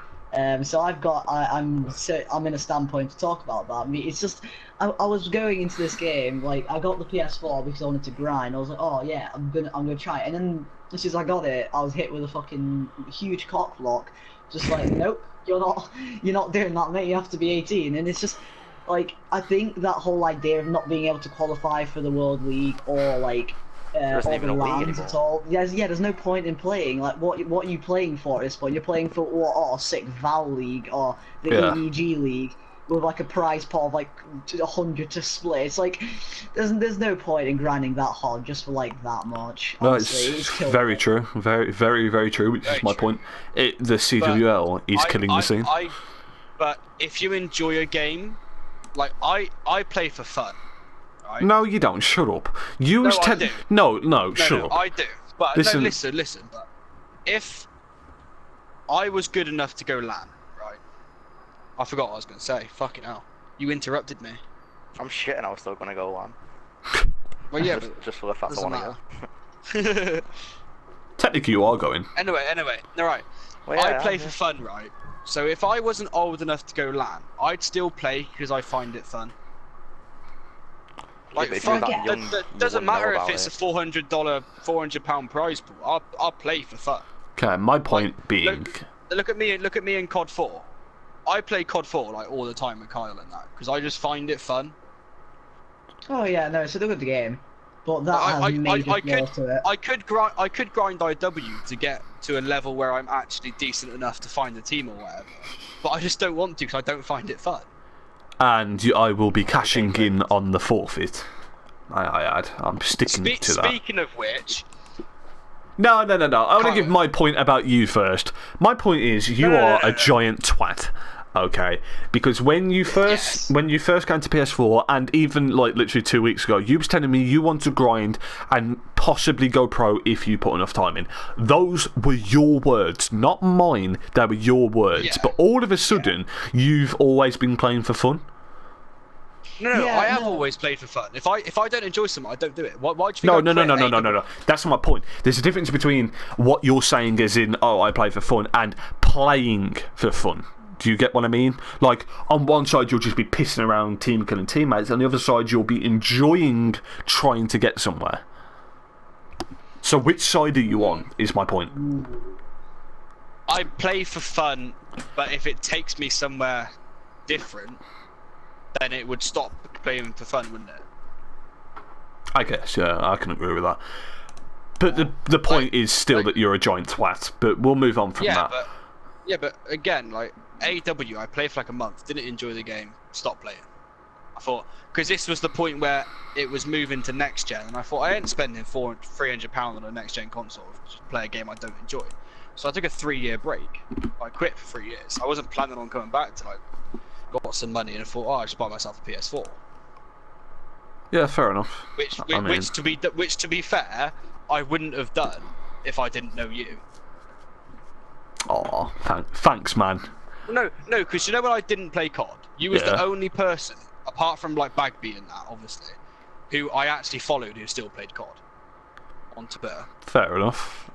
So I'm in a standpoint to talk about that. I mean, it's just I was going into this game like I got the PS4 because I wanted to grind. I was like, oh yeah, I'm gonna try it. And then as soon as I got it, I was hit with a fucking huge cock block. Just like, nope, you're not doing that, mate. You have to be 18. And it's just like I think that whole idea of not being able to qualify for the World League or like or the LANs at all. There's no point in playing. Like, what are you playing for at this point? You're playing for what? Oh, sick Val League or the EEG League with like a prize pot of like 100 to split. It's like there's no point in grinding that hard just for like that much. Honestly, no, it's very true. Very, very, very true. Which is my point. The CWL is killing the scene. But if you enjoy a game, like I play for fun. Right? No, you don't. Shut up. You was I do. No, shut up. I do. But listen. Listen. But if I was good enough to go LAN, right? I forgot what I was going to say. Fucking hell. You interrupted me. I'm shitting. I was still gonna go on. Well, yeah, just for the fact I want to go. Technically, you are going. Anyway. All right. Well, yeah, I play for fun, right? So if I wasn't old enough to go LAN, I'd still play because I find it fun. Like, doesn't matter if it's a £400 prize pool. I'll play for fun. Okay, my point being. Look at me in COD 4. I play COD 4 like all the time with Kyle and that because I just find it fun. Oh yeah, no, it's a good game, but that has major flaws to it. I could grind IW to get to a level where I'm actually decent enough to find a team or whatever, but I just don't want to because I don't find it fun. And I will be cashing in on the forfeit. I'm sticking to that. Speaking of which. No. I want to give my point about you first. My point is you are a giant twat. Okay, because when you first came to PS4, and even like literally 2 weeks ago, you was telling me you want to grind and possibly go pro if you put enough time in. Those were your words, not mine. They were your words. Yeah. But all of a sudden, you've always been playing for fun. No, I have always played for fun. If I don't enjoy something, I don't do it. Why do you think No. That's not my point. There's a difference between what you're saying as in, oh, I play for fun, and playing for fun. Do you get what I mean? Like, on one side, you'll just be pissing around team killing teammates, on the other side, you'll be enjoying trying to get somewhere. So, which side are you on, is my point. I play for fun, but if it takes me somewhere different, then it would stop playing for fun, wouldn't it? I guess, yeah, I can agree with that. But the point is still that you're a giant twat, but we'll move on from that. Yeah, but again, like AW, I played for like a month, didn't enjoy the game, stopped playing. I thought, because this was the point where it was moving to next gen, and I thought I ain't spending £300 on a next gen console to play a game I don't enjoy. So I took a 3-year break. I quit for 3 years. I wasn't planning on coming back till I got some money, and I thought, oh, I just buy myself a PS4. Yeah, fair enough. Which to be fair, I wouldn't have done if I didn't know you. Oh, thanks, man. No, because you know when I didn't play COD, you was the only person, apart from like Bagby and that, obviously, who I actually followed who still played COD on Twitter. Fair enough.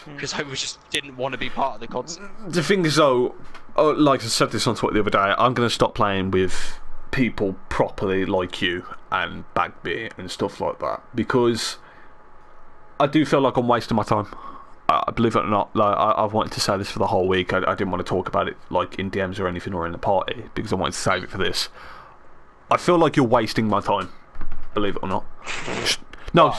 Because I didn't want to be part of the COD. The thing is, though, like I said this on Twitter the other day, I'm going to stop playing with people properly like you and Bagby and stuff like that, because I do feel like I'm wasting my time. Believe it or not, like, I've wanted to say this for the whole week. I didn't want to talk about it like in DMs or anything or in the party, because I wanted to save it for this. I feel like you're wasting my time. Believe it or not. No,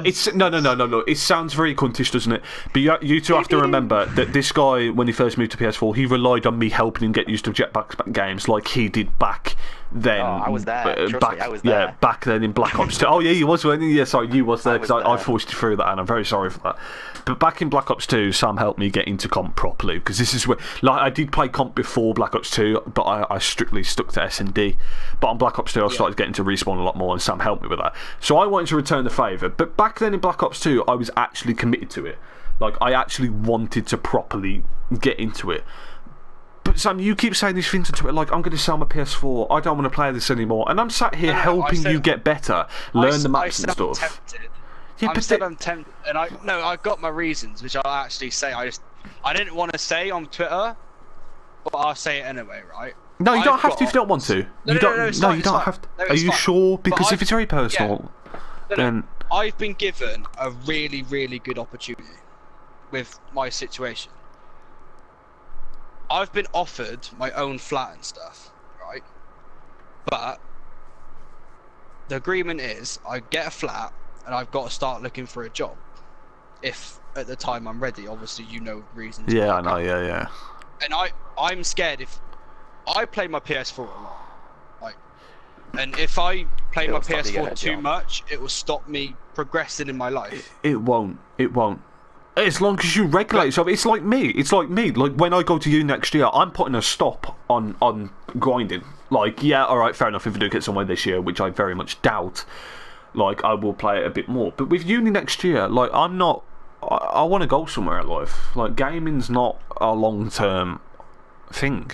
it's no. It sounds very cuntish, doesn't it? But you two have to remember that this guy, when he first moved to PS4, he relied on me helping him get used to jetpack games, like he did back then. Oh, I was there. Trust me, I was there. Yeah, back then in Black Ops 2. Oh yeah, you was, weren't you? Yeah, sorry, you was there because I forced you through that, and I'm very sorry for that. But back in Black Ops 2, Sam helped me get into comp properly, because this is where, like, I did play comp before Black Ops 2, but I strictly stuck to S&D. But on Black Ops 2, I started getting to respawn a lot more, and Sam helped me with that. So I wanted to return the favour. But back then in Black Ops 2, I was actually committed to it. Like, I actually wanted to properly get into it. But Sam, you keep saying these things on Twitter, like, I'm going to sell my PS4, I don't want to play this anymore. And I'm sat here helping you get better, learn the maps and stuff. Tempted. Yeah, I'm tempted, and I got my reasons, which I'll actually say. I didn't want to say on Twitter, but I'll say it anyway, right? No, you don't have to if you don't want to. No, you don't have to. No, Are you sure? Because if it's very personal, then I've been given a really, really good opportunity with my situation. I've been offered my own flat and stuff, right? But the agreement is I get a flat and I've got to start looking for a job. If at the time I'm ready, obviously you know reasons. Yeah, I know, yeah. And I'm scared if I play my PS4 a lot, like, and if I play my PS4 too much, it will stop me progressing in my life. It won't. As long as you regulate yourself. It's like me. Like, when I go to you next year, I'm putting a stop on grinding. Like, yeah, alright, fair enough, if I do get somewhere this year, which I very much doubt, like, I will play it a bit more. But with uni next year, like, I want to go somewhere in life. Like, gaming's not a long-term thing.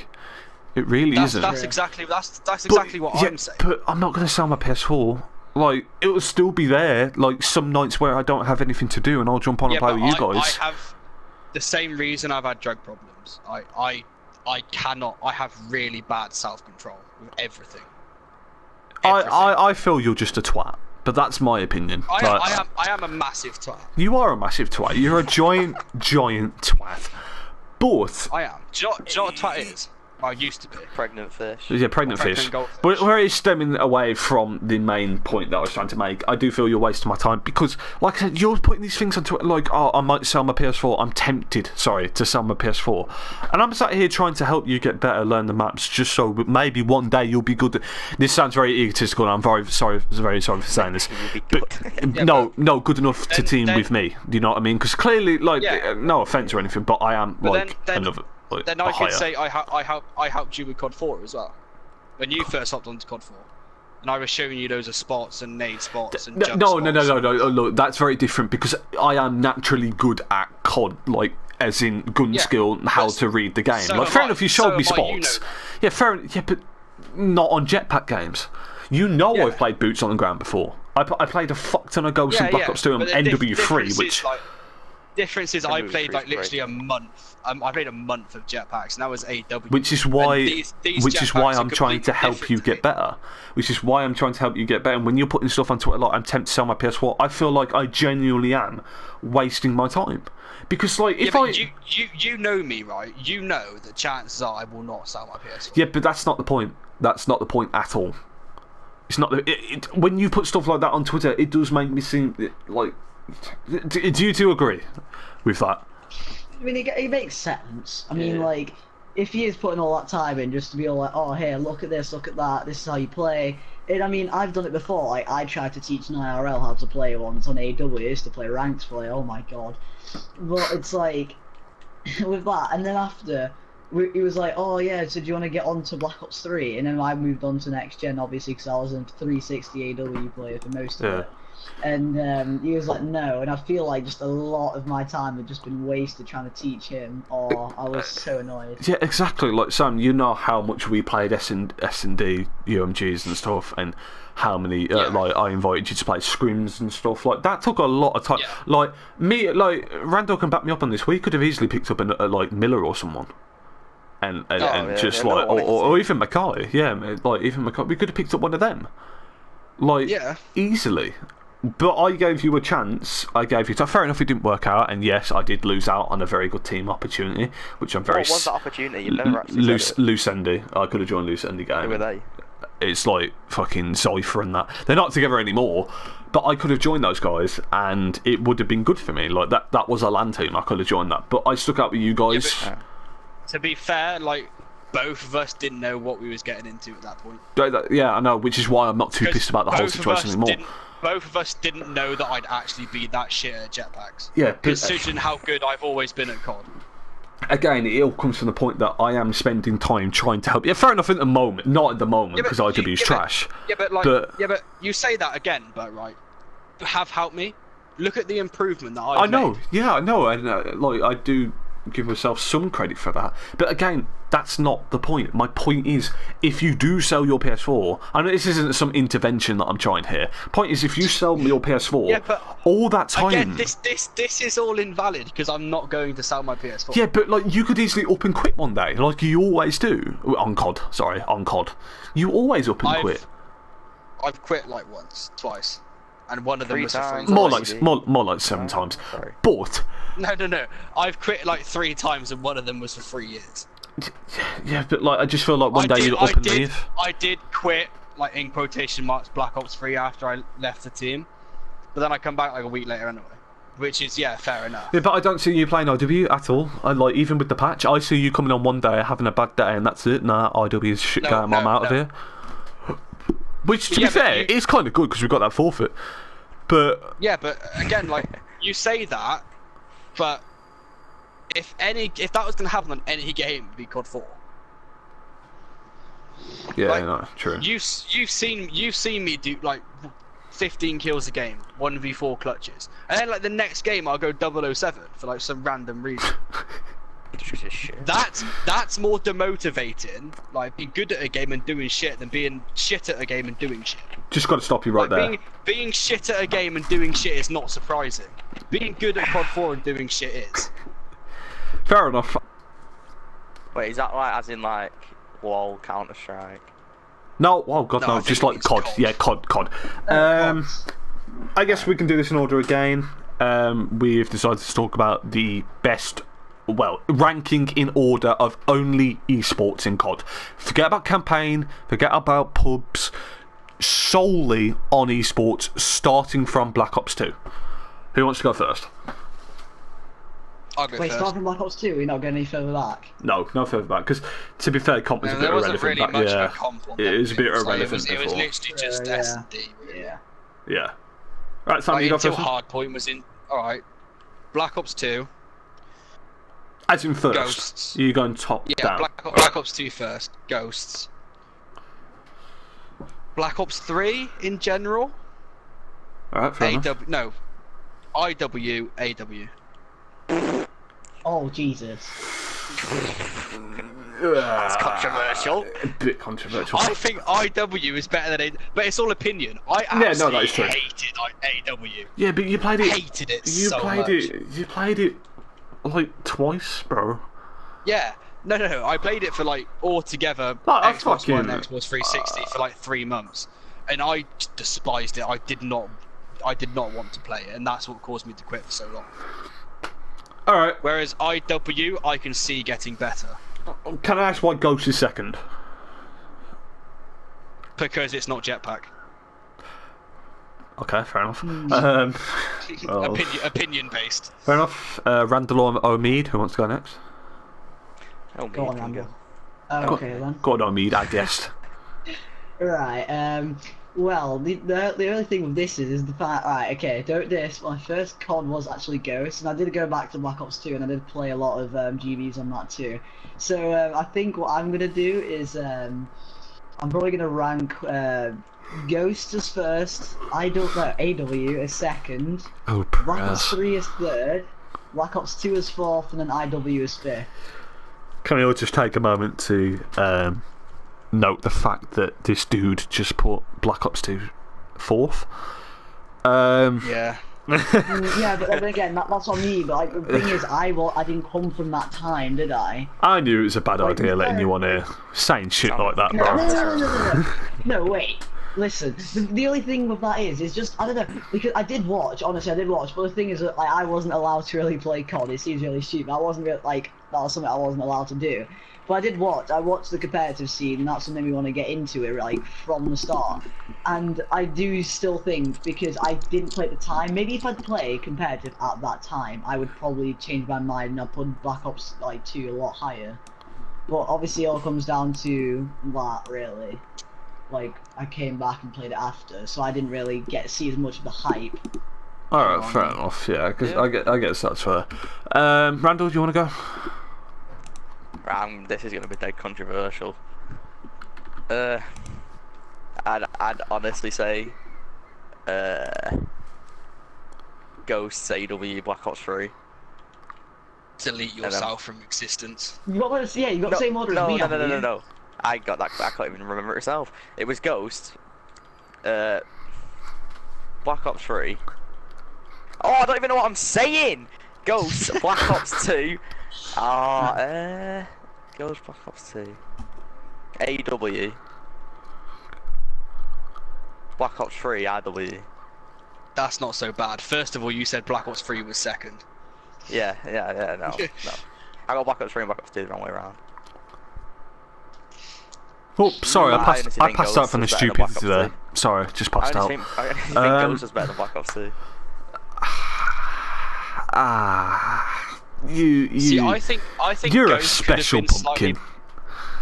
It really isn't. That's exactly what I'm saying. But I'm not going to sell my PS4. Like, it will still be there. Like, some nights where I don't have anything to do, and I'll jump on and play with you guys. I have the same reason I've had drug problems. I cannot. I have really bad self-control with everything. I feel you're just a twat. But that's my opinion. I am a massive twat. You are a massive twat. You're a giant twat. But I am. Do you know what a twat is? I used to be. Pregnant fish. Yeah, pregnant fish. But where it's stemming away from the main point that I was trying to make, I do feel you're wasting my time, because, like I said, you're putting these things on Twitter, like, oh, I might sell my PS4. I'm tempted, to sell my PS4. And I'm sat here trying to help you get better, learn the maps, just so maybe one day you'll be good. This sounds very egotistical, and I'm very sorry for saying this. But no, good enough to team with me. Do you know what I mean? Because clearly, like, no offence or anything, but I am, like, another... Like, then I could say I helped you with COD 4 as well. When you first hopped onto COD 4. And I was showing you loads of spots and nade spots and jump spots. No, look, that's very different, because I am naturally good at COD, like, as in gun skill and how to read the game. Like, fair enough, you showed me spots. You know. Yeah, fair enough, yeah, but not on jetpack games. You know I've played boots on the ground before. I played a fuck ton of Ghosts in Black Ops 2 and NW3, which... Difference is I played like literally a month. I played a month of jetpacks, and that was AW. Which is why I'm trying to help you get better. And when you're putting stuff on Twitter like I'm tempted to sell my PS4, I feel like I genuinely am wasting my time. Because, like, if you know me, right? You know that chances are I will not sell my PS4. Yeah, but that's not the point. That's not the point at all. It's not when you put stuff like that on Twitter, it does make me seem like. Do you two agree with that? I mean, it makes sense. I mean, Yeah. like, if he is putting all that time in just to be all like, oh, here, look at this, look at that, this is how you play. I mean, I've done it before. Like, I tried to teach an IRL how to play once on AW. I used to play ranked play. Oh my god. But it's like, with that, and then after, he was like, oh yeah, so do you want to get on to Black Ops 3? And then I moved on to next gen, obviously, because I was a 360 AW player for most of it. And he was like, no, and I feel like just a lot of my time had just been wasted trying to teach him. Oh, I was so annoyed. Yeah, exactly. Like, Sam, you know how much we played S&D, UMGs and stuff, and how many, like, I invited you to play scrims and stuff. Like, that took a lot of time. Yeah. Like, Randall can back me up on this. We could have easily picked up, like, Miller or someone. And just, like, or even Mackay. Yeah, like, even Mackay. We could have picked up one of them. Like, easily. But I gave you a chance. I gave you time. Fair enough, it didn't work out, and yes, I did lose out on a very good team opportunity, which I'm very. What was that opportunity? You never actually said it. Lucendi. I could have joined Lucendi game. Who were they? It's like fucking Cypher and that. They're not together anymore, but I could have joined those guys, and it would have been good for me. Like that was a LAN team. I could have joined that, but I stuck out with you guys. Yeah, to be fair, like, both of us didn't know what we was getting into at that point. Yeah, I know, which is why I'm not too pissed about the whole situation anymore. Both of us didn't know that I'd actually be that shit at jetpacks. Yeah, considering how good I've always been at COD. Again, it all comes from the point that I am spending time trying to help. Yeah, fair enough at the moment, not at the moment, because IW is trash. But you say that again, but right, have helped me. Look at the improvement that I've know. made. Yeah, I know, and like I do give myself some credit for that. But again, that's not the point. My point is, if you do sell your PS4, I know this isn't some intervention that I'm trying here. Point is, if you sell your PS4, all that time. Again, this is all invalid because I'm not going to sell my PS4. Yeah, but like you could easily up and quit one day, like you always do on COD. Sorry, on COD, you always up and quit. I've quit like once, twice, and one of them was for free. More like 7 times. Sorry. But no, I've quit like 3 times, and one of them was for 3 years. Yeah, but like I just feel like one day you'd up and leave. I did quit, like in quotation marks, Black Ops 3 after I left the team, but then I come back like a week later anyway, which is fair enough. Yeah, but I don't see you playing IW at all. I like even with the patch, I see you coming on one day having a bad day and that's it. Nah, IW is shit game. I'm out of here. Which, to be fair, is kind of good because we've got that forfeit. But yeah, but again, like you say that, but if that was going to happen on any game, it'd be COD 4. Yeah, like, no, true. You've seen me do like 15 kills a game, 1v4 clutches, and then like the next game I'll go 007 for like some random reason. That's more demotivating, like being good at a game and doing shit, than being shit at a game and doing shit. Just got to stop you right there. Being shit at a game and doing shit is not surprising. Being good at COD 4 and doing shit is. Fair enough. Wait, is that like as in like WoW, Counter Strike? No, oh god, no, just like COD. Yeah, COD. I guess we can do this in order again. We've decided to talk about the best, well, ranking in order of only esports in COD. Forget about campaign, forget about pubs, solely on esports, starting from Black Ops 2. Who wants to go first? I'll go Wait, first. start from Black Ops 2, we're not going any further back? No further back, because to be fair, comp was a bit irrelevant. Really much of a comp on it is a bit irrelevant. It was literally just S&D. Yeah. Right, Sam, you go until first. Hardpoint was in. Alright. Black Ops 2. As in first. Ghosts. You're going top down. Black Ops 2 first. Ghosts. Black Ops 3 in general. Alright, fair enough. No. IW, AW. Oh, Jesus. That's controversial. A bit controversial. I think IW is better than AW, but it's all opinion. I absolutely hated AW. Yeah, but you played it. Hated it You so played much. You played it like twice, bro. Yeah. No. I played it for like altogether Xbox One, Xbox 360 for like 3 months, and I despised it. I did not want to play it, and that's what caused me to quit for so long. All right. Whereas IW, I can see getting better. Can I ask why Ghost is second? Because it's not jetpack. Okay, fair enough. Well, Opinion based. fair enough. Randall or Omid, who wants to go next? Oh, Go on, me, Randall. go. Okay then. Go on, Omid, I guessed. Right. Well, the only thing with this is the fact. Right. Okay. Don't diss. My first COD was actually Ghost, and I did go back to Black Ops 2, and I did play a lot of GBs on that too. So I think what I'm gonna do is I'm probably gonna rank Ghost as first. I don't know. AW as second. Oh, Black Ops press. 3 as third. Black Ops 2 as fourth, and then IW as fifth. Can we all just take a moment to note the fact that this dude just put Black Ops 2 fourth? Yeah. Yeah, but then again, that's on me. But like, the thing is, I didn't come from that time, did I? I knew it was a bad idea letting you on here saying shit like that, No, bro. no. No, wait. Listen, the only thing with that is just, I don't know, because I did watch, honestly, I did watch, but the thing is that like, I wasn't allowed to really play COD. It seems really stupid. I wasn't really, like, that was something I wasn't allowed to do. But I did watch. I watched the competitive scene, and that's something we want to get into it, like, from the start. And I do still think, because I didn't play at the time, maybe if I'd play competitive at that time, I would probably change my mind and I'd put Black Ops, like, 2 a lot higher. But obviously it all comes down to that, really. Like, I came back and played it after, so I didn't really get to see as much of the hype. Alright, fair enough, yeah, because I guess that's fair. Randall, do you want to go? This is going to be dead controversial. I'd honestly say Ghosts, AW, Black Ops 3. Delete yourself from existence. You got to, yeah, you got the same order as me. No. I got that. I can't even remember it myself. It was Ghost, Black Ops 3. Oh, I don't even know what I'm saying. Ghost, Black Ops 2. Ghost, Black Ops 2. AW. Black Ops 3, IW. That's not so bad. First of all, you said Black Ops 3 was second. Yeah, no. I got Black Ops 3 and Black Ops 2 the wrong way around. Oh, sorry, I passed Ghost out from the was better than Black stupidity Ops there. 2. Sorry, just passed out. I honestly think Ghost was better than Black Ops 2. See, I think you're Ghost a special could have been pumpkin.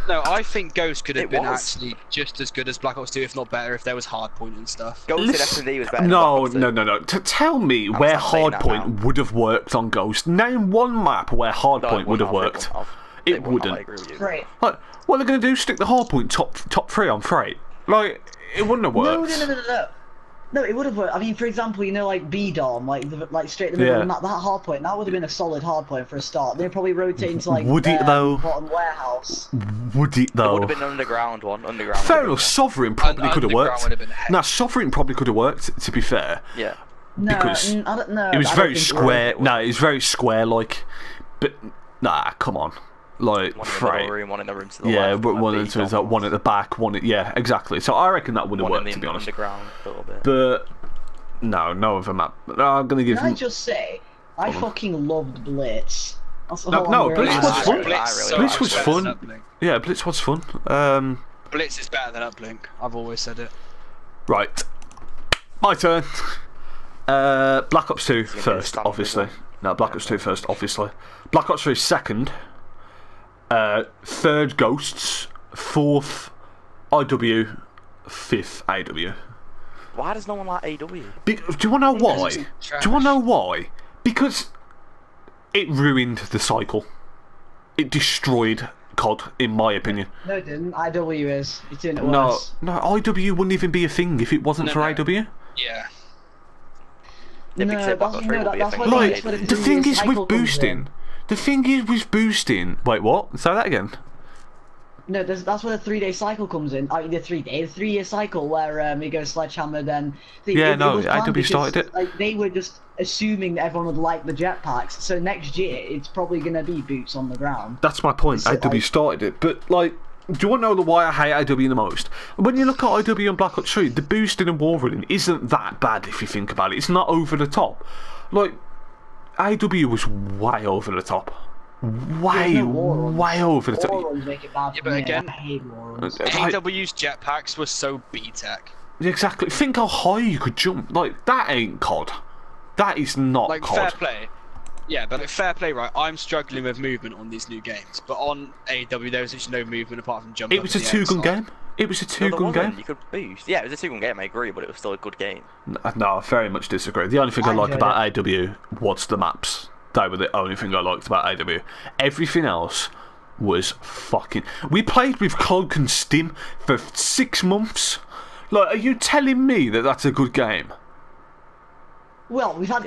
No, I think Ghost could have It been was. actually just as good as Black Ops 2, if not better, if there was hardpoint and stuff. Ghost in S&D was better than No, Black Ops 2. no. Tell me where not saying that hardpoint would have worked on Ghost. Name one map where hardpoint would have worked. It wouldn't. I agree with you. Right. Like, what are they going to do? Stick the hardpoint top 3 on freight? Like, it wouldn't have worked. No. No, it would have worked. I mean, for example, you know, like B-Dom, like straight in the middle of the map, that hard point, that would have been a solid hard point for a start. They'd probably rotate into, like, Would it, though? bottom warehouse. Would it, There though? would have been an underground one. Fair enough, Sovereign probably could have worked. Would have been heck. Now, Sovereign probably could have worked, to be fair. Yeah. No, Because I don't know. It was I don't very think square. would. No, it was very square, like. But, nah, come on. Like, One in the freight. middle room, one in the room to the Yeah, left. but one at the back, yeah, exactly. So I reckon that would have one worked, in to the be honest. underground a little bit. But no other map. No, I'm gonna give Can I him. just say, I fucking loved Blitz. That's No, all no, I'm Blitz really was saying. fun. Blitz was better than fun. Uplink. Yeah, Blitz was fun. Blitz is better than Uplink. I've always said it. Right, my turn. Black Ops 2 gonna be a first, standard obviously. one. No, Black Ops 2 first, obviously. Black Ops 3 second. Third Ghosts. Fourth IW. Fifth AW. Why does no one like AW? Do you want to know why? Do you want to know why? Because it ruined the cycle. It destroyed COD, in my opinion. No, it didn't. IW is. It's doing it No, worse. IW wouldn't even be a thing if it wasn't for IW. Yeah. They No, fixed it, Black Ops 3 will be a that's thing. why Like, that's where the 3 thing year is cycle with comes in. boosting. The thing is with boosting. Wait, what? Say that again. No, that's where the 3-day cycle comes in. The 3-year cycle where it goes Sledgehammer, then. Yeah, it no, was planned IW because, started it. Like, they were just assuming that everyone would like the jetpacks, so next year it's probably going to be boots on the ground. That's my point. So, IW like- started it, but like, do you want to know why I hate IW the most? When you look at IW and Black Ops 3, the boosting and wall running isn't that bad if you think about it. It's not over the top. Like, IW was way over the top. Way over the top. War runs make it bad for Yeah, but me. again- I hate war runs. Like, AW's jetpacks were so B-Tech. Exactly. Think how high you could jump. Like, that ain't COD. That is not Like, COD. fair play. Yeah, but like, fair play, right? I'm struggling with movement on these new games, but on AW there was actually no movement apart from jumping. It was a two-gun game. It was a two-gun game. You could boost. Yeah, it was a two-gun game. I agree, but it was still a good game. No, I very much disagree. The only thing I like about AW was the maps. They were the only thing I liked about AW. Everything else was fucking. We played with Cloak and Stim for 6 months. Like, are you telling me that that's a good game? Well, we've had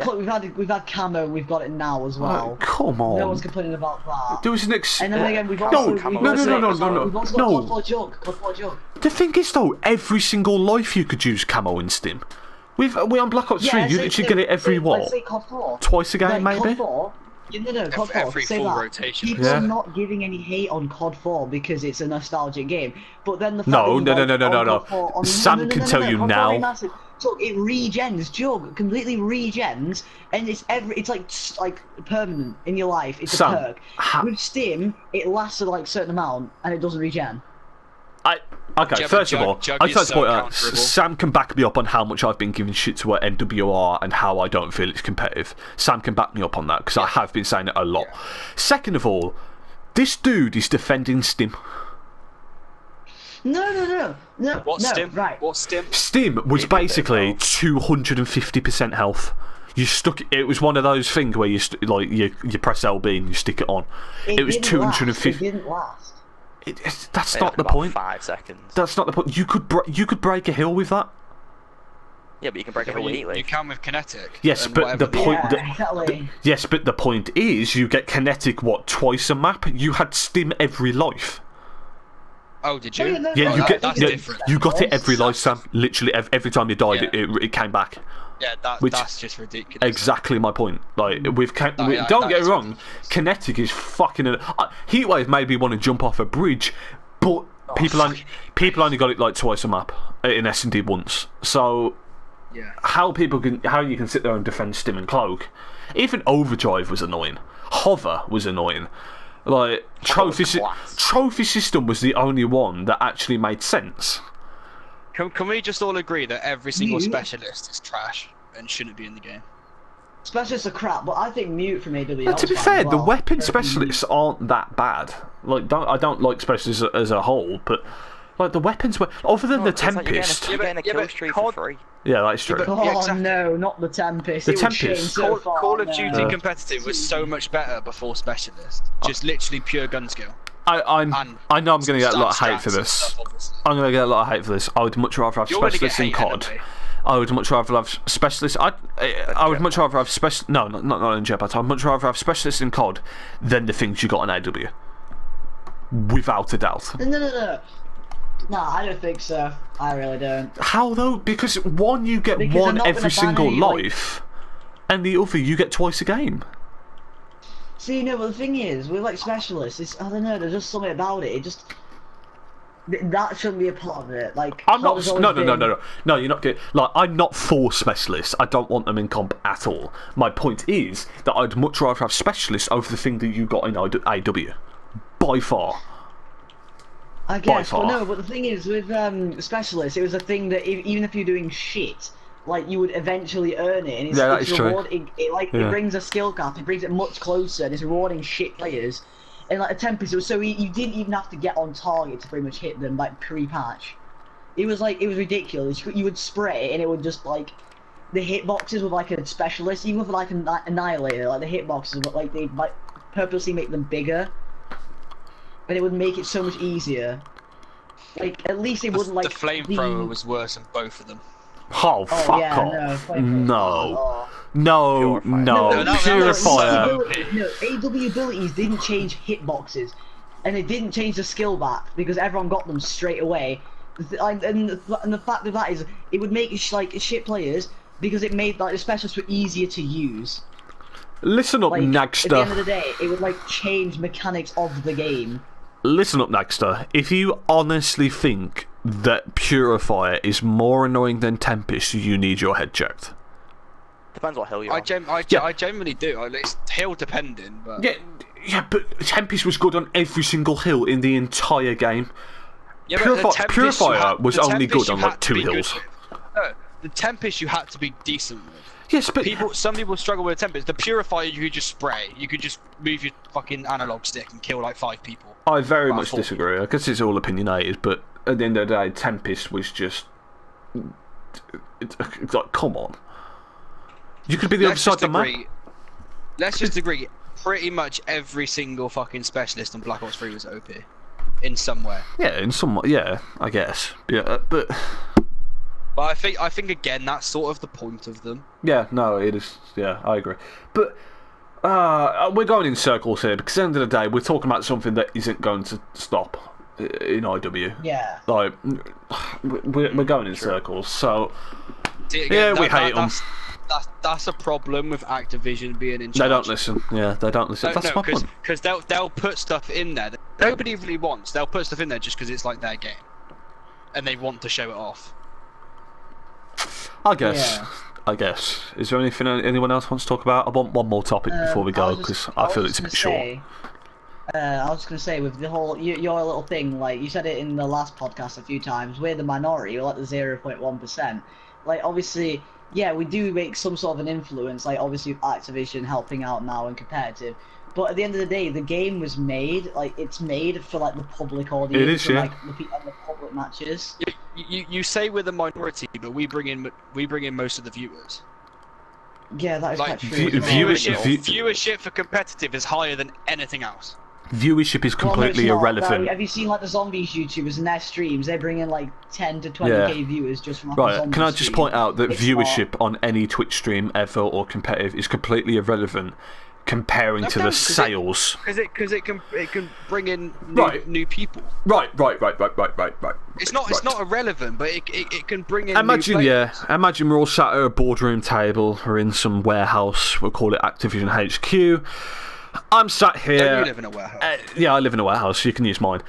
camo, we've got it now as well. Come on. No one's complaining about that. There was an And then again, we've also got COD 4 Jug. The thing is, though, every single life you could use camo in Stim. We on Black Ops 3, you literally get it every what? Let's say COD 4. Twice a game, maybe? COD 4. No, COD 4. Every full rotation. People are not giving any hate on COD 4 because it's a nostalgic game. But then the fact No. Sam can tell you now. So it regens, Jug completely regens, and it's like permanent in your life. It's a perk. With Stim, it lasts a certain amount and it doesn't regen. Okay, first of all, I just like to point out, Sam can back me up on how much I've been giving shit to NWR and how I don't feel it's competitive. Sam can back me up on that because I have been saying it a lot. Second of all, this dude is defending Stim. No. What's Stim? Right. What's Stim? Stim was basically 250% health. You stuck. It was one of those things where you press LB and you stick it on. It was 250. It didn't last. That's not the point. 5 seconds. That's not the point. You could break a hill with that. Yeah, but you can break a hill with heat. You can with kinetic. Yes, but the point. Exactly. Yes, but the point is, you get kinetic twice a map. You had Stim every life. Oh, did you? Yeah, that's different. You got it every life, Sam. Literally, every time you died, it came back. Yeah, that's just ridiculous. Exactly my point. Like, don't get me wrong, kinetic is fucking. Heatwave made me want to jump off a bridge, but people only got it twice a map in S&D once. So, how you can sit there and defend Stim and Cloak? Even Overdrive was annoying. Hover was annoying. Like, trophy system was the only one that actually made sense. Can we just all agree that every single specialist is trash and shouldn't be in the game? Specialists are crap, but I think Mute from AWL. To be fair, the weapon specialists aren't that bad. Like, I don't like specialists as a whole, but like the weapons were other than the Tempest. You're getting a kill streak for free. Yeah, that's true. No, not the Tempest. The Tempest. Call of Duty competitive was so much better before specialist. Just literally pure gun skill. I know I'm going to get a lot of hate for this. I'm going to get a lot of hate for this. I would much rather have specialists in COD. I would much rather have specialists. I would much rather have not in Jeopardy. I'd much rather have specialists in COD than the things you got in AW. Without a doubt. No, I don't think so. I really don't. How though? Because one, you get one every single life, and the other, you get twice a game. See, no, but the thing is, with specialists, I don't know, there's just something about it. That shouldn't be a part of it. Like, I'm not. No, you're not good. Like, I'm not for specialists. I don't want them in comp at all. My point is that I'd much rather have specialists over the thing that you got in AW, by far. I guess, but the thing is, with specialists, it was a thing that even if you're doing shit, like, you would eventually earn it, and it's rewarding. It brings a skill cap, it brings it much closer, and it's rewarding shit players. And like a Tempest, it was so you didn't even have to get on target to pretty much hit them pre-patch. It was ridiculous. You would spray, and it would just the hitboxes with a specialist, even with an annihilator, the hitboxes, but they'd purposely make them bigger. And it would make it so much easier. At least it wouldn't The flamethrower was worse than both of them. Oh, fuck off. No. Purifier. No, AW abilities didn't change hitboxes. And it didn't change the skill back, because everyone got them straight away. And the fact of that is, it would make shit players, because it made the specialists were easier to use. Listen up, Nagster. At the end of the day, it would change mechanics of the game. Listen up, Nagster. If you honestly think that Purifier is more annoying than Tempest, you need your head checked. Depends what hill you're on. I generally do. It's hill depending, but yeah, but Tempest was good on every single hill in the entire game. Yeah, Purifier was only good on 2 hills. No, the Tempest you had to be decent with. Yes, but Some people struggle with the Tempest. The Purifier you could just spray. You could just move your fucking analog stick and kill like 5 people. I very About much 4 disagree. I guess it's all opinionated, but at the end of the day, Tempest was just. It's like, come on. You could be the other side of the map. Let's just agree. Pretty much every single fucking specialist on Black Ops 3 was OP. In some way. Yeah, in some. Yeah, I guess. Yeah, but. But I think again that's sort of the point of them. Yeah, no, it is. Yeah, I agree. But we're going in circles here because at the end of the day, we're talking about something that isn't going to stop in IW. Yeah. Like, we're going in circles. So, See, again, we hate them. That's a problem with Activision being in charge. They don't listen. Yeah, they don't listen. That's my point. Because they'll put stuff in there that nobody really wants. They'll put stuff in there just because it's like their game, and they want to show it off. I guess. Is there anything anyone else wants to talk about? I want one more topic before we go because I feel it's a bit short. I was just gonna say with the whole your little thing, like you said it in the last podcast a few times, we're the minority, we're like the 0.1%. Like obviously, yeah, we do make some sort of an influence, like obviously with Activision helping out now and competitive. But at the end of the day, the game was made, like it's made for like the public audience. It is, yeah. Like the public matches. You say we're the minority, but we bring in most of the viewers. Yeah, that is Like, quite true. Viewership for competitive is higher than anything else. Viewership is completely irrelevant. Have you seen like the zombies YouTubers and their streams? They bring in like 10 to 20k viewers just from like, Right, can I just point out that viewership on any Twitch stream ever or competitive is completely irrelevant comparing to the sales. Because it can bring in new people. Right. It's not irrelevant, but it can bring in imagine new players. imagine we're all sat at a boardroom table or in some warehouse, we'll call it Activision HQ. I'm sat here. Don't you live in a warehouse? Yeah, I live in a warehouse, you can use mine.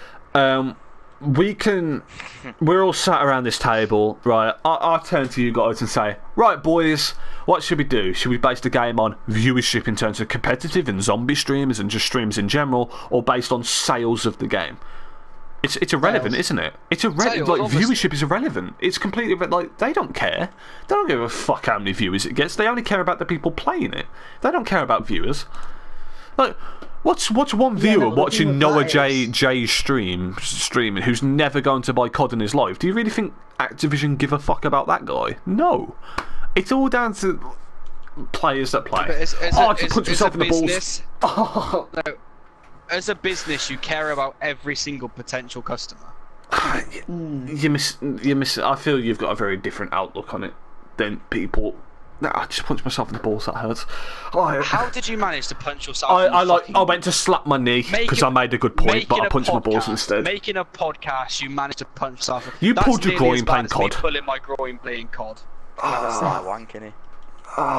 We're all sat around this table, right? I turn to you guys and say, right boys, what should we do? Should we base the game on viewership in terms of competitive and zombie streams and just streams in general, or based on sales of the game? It's irrelevant, isn't it? It's irrelevant. Like, viewership is irrelevant. It's completely like they don't care. They don't give a fuck how many viewers it gets. They only care about the people playing it. They don't care about viewers. Like, what's one viewer watching Noah J's streaming who's never going to buy COD in his life? Do you really think Activision give a fuck about that guy? No. It's all down to players that play. Punch myself in the balls. No, as a business, you care about every single potential customer. You miss. I feel you've got a very different outlook on it than people. I just punched myself in the balls. That hurts. How did you manage to punch yourself? I went to slap my knee because I made a good point, but I punched my balls instead. Making a podcast, you managed to punch yourself. You pulled your groin playing COD. Pulling my groin playing COD.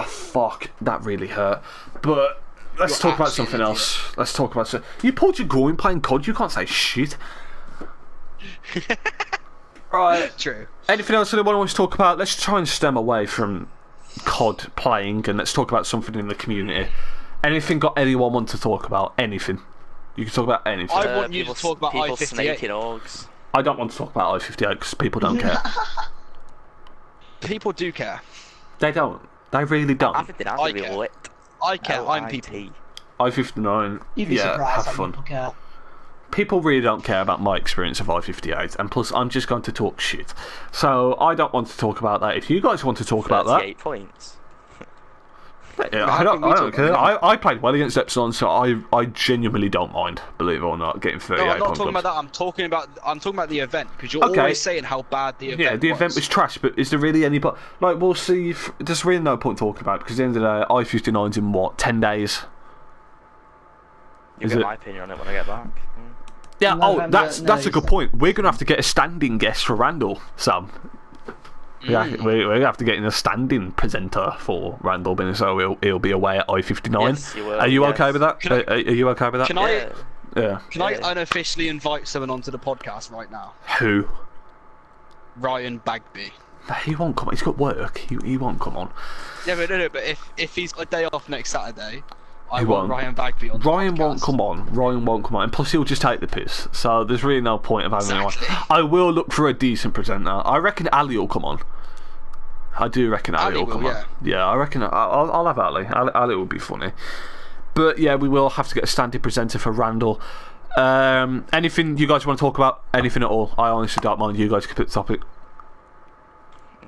Fuck! That really hurt. But let's talk about something else. Let's talk about you pulled your groin playing COD. You can't say shit. Right. True. Anything else anyone wants to talk about? Let's try and stem away from COD playing and let's talk about something in the community. Anything got anyone want to talk about? Anything. You can talk about anything. I want you to talk about I-58. I don't want to talk about I-58 because people don't care. People do care. They don't. They really don't. I care. I care. I'm people. I-59. You'd be surprised have fun. People care. People really don't care about my experience of I-58, and plus I'm just going to talk shit. So I don't want to talk about that. If you guys want to talk about that... 38 points. Yeah, I don't care. I played well against Epsilon, so I genuinely don't mind, believe it or not, getting 38 points. No, I'm not talking about that. I'm talking about the event, because you're always saying how bad the event was. Yeah, the event was trash, but is there really any... Like, we'll see. There's really no point talking about it, because at the end of the day, I-59's in, what, 10 days? You'll get my opinion on it when I get back. Yeah, that's a good point. We're going to have to get a standing guest for Randall, Sam. We're going to have to get in a standing presenter for Randall, so he'll be away at I-59. Yes, you will, Are you okay with that? Are you okay with that? Can I unofficially invite someone onto the podcast right now? Who? Ryan Bagby. He won't come on. He's got work. He won't come on. Yeah, but if he's got a day off next Saturday... I want Ryan Bagby on the Ryan podcast. won't come on. Ryan won't come on. And plus, he'll just take the piss. So there's really no point of having anyone. I will look for a decent presenter. I reckon Ali will come on. I do reckon Ali will come on. Yeah, I reckon I'll have Ali. Ali will be funny. But yeah, we will have to get a standing presenter for Randall. Anything you guys want to talk about? Anything at all? I honestly don't mind. You guys can pick the topic.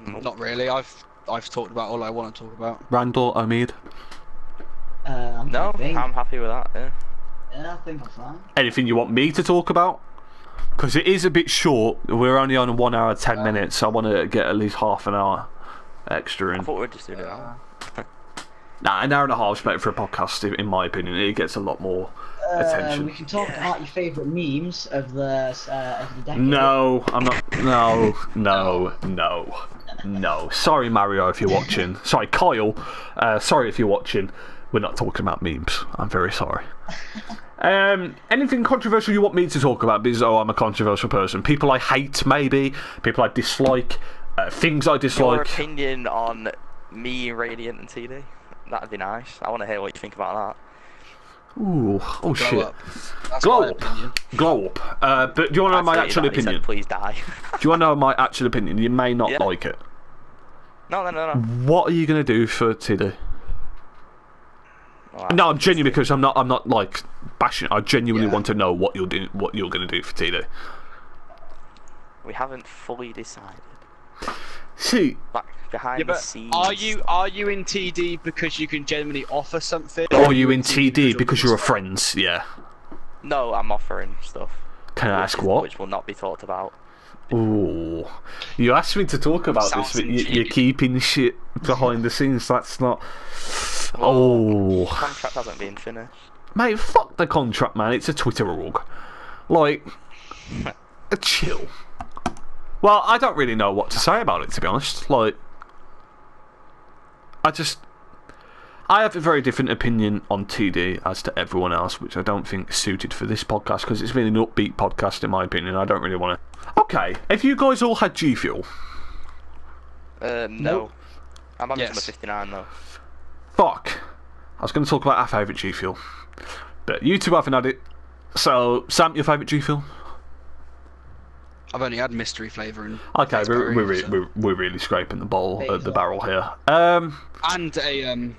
Not really. I've talked about all I want to talk about. Randall, Omid. No, I'm happy with that. Yeah. Yeah, I think I'm fine. Anything you want me to talk about? Because it is a bit short. We're only on 1 hour 10 minutes. So I want to get at least half an hour extra in. I thought we were just doing it now. Nah, an hour and a half is better for a podcast, in my opinion. It gets a lot more attention. We can talk about your favourite memes of the decade. No, I'm not. No. Sorry, Mario, if you're watching. Sorry, Kyle. Sorry if you're watching. We're not talking about memes. I'm very sorry. Anything controversial you want me to talk about? Because I'm a controversial person. People I hate, maybe. People I dislike. Things I dislike. Your opinion on me, Radiant, and TD? That'd be nice. I want to hear what you think about that. Ooh, oh shit. Up. That's Glow my up. opinion. Glow up. But do you want to know my actual opinion? Said, please die. Do you want to know my actual opinion? You may not like it. No. What are you going to do for TD? No, I'm genuine because I'm not like bashing. I genuinely want to know what you're doing, what you're going to do for TD. We haven't fully decided. See, behind the scenes. Are you in TD because you can genuinely offer something? or are you in TD because you're friends? Yeah. No, I'm offering stuff. Can I ask what? Which will not be talked about. Ooh, you asked me to talk about this, but you're keeping shit behind the scenes. That's not. The contract hasn't been finished. Mate, fuck the contract, man. It's a Twitter org. Like, chill. Well, I don't really know what to say about it, to be honest. Like, I have a very different opinion on TD as to everyone else, which I don't think is suited for this podcast because it's really an upbeat podcast, in my opinion. I don't really want to. Okay, have you guys all had G Fuel? No. Nope. I'm on number 59 though. Fuck. I was going to talk about our favourite G Fuel. But you two haven't had it. So, Sam, your favourite G Fuel? I've only had mystery flavour and. Okay, we're really scraping the barrel here. And a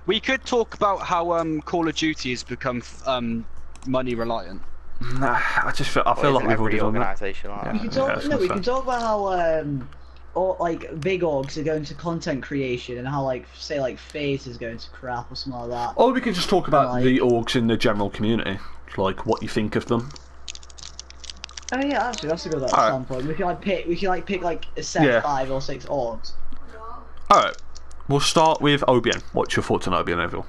We could talk about how Call of Duty has become money reliant. Nah, I feel like we've already done that. Like We can talk about how like big orgs are going to content creation and how like FaZe is going to crap or something like that. Or we can just talk about the orgs in the general community, like what you think of them. Oh yeah, actually that's a good standpoint. We can pick a set 5 or 6 orgs. Alright. We'll start with OBN. What's your thoughts on OBN, Neville?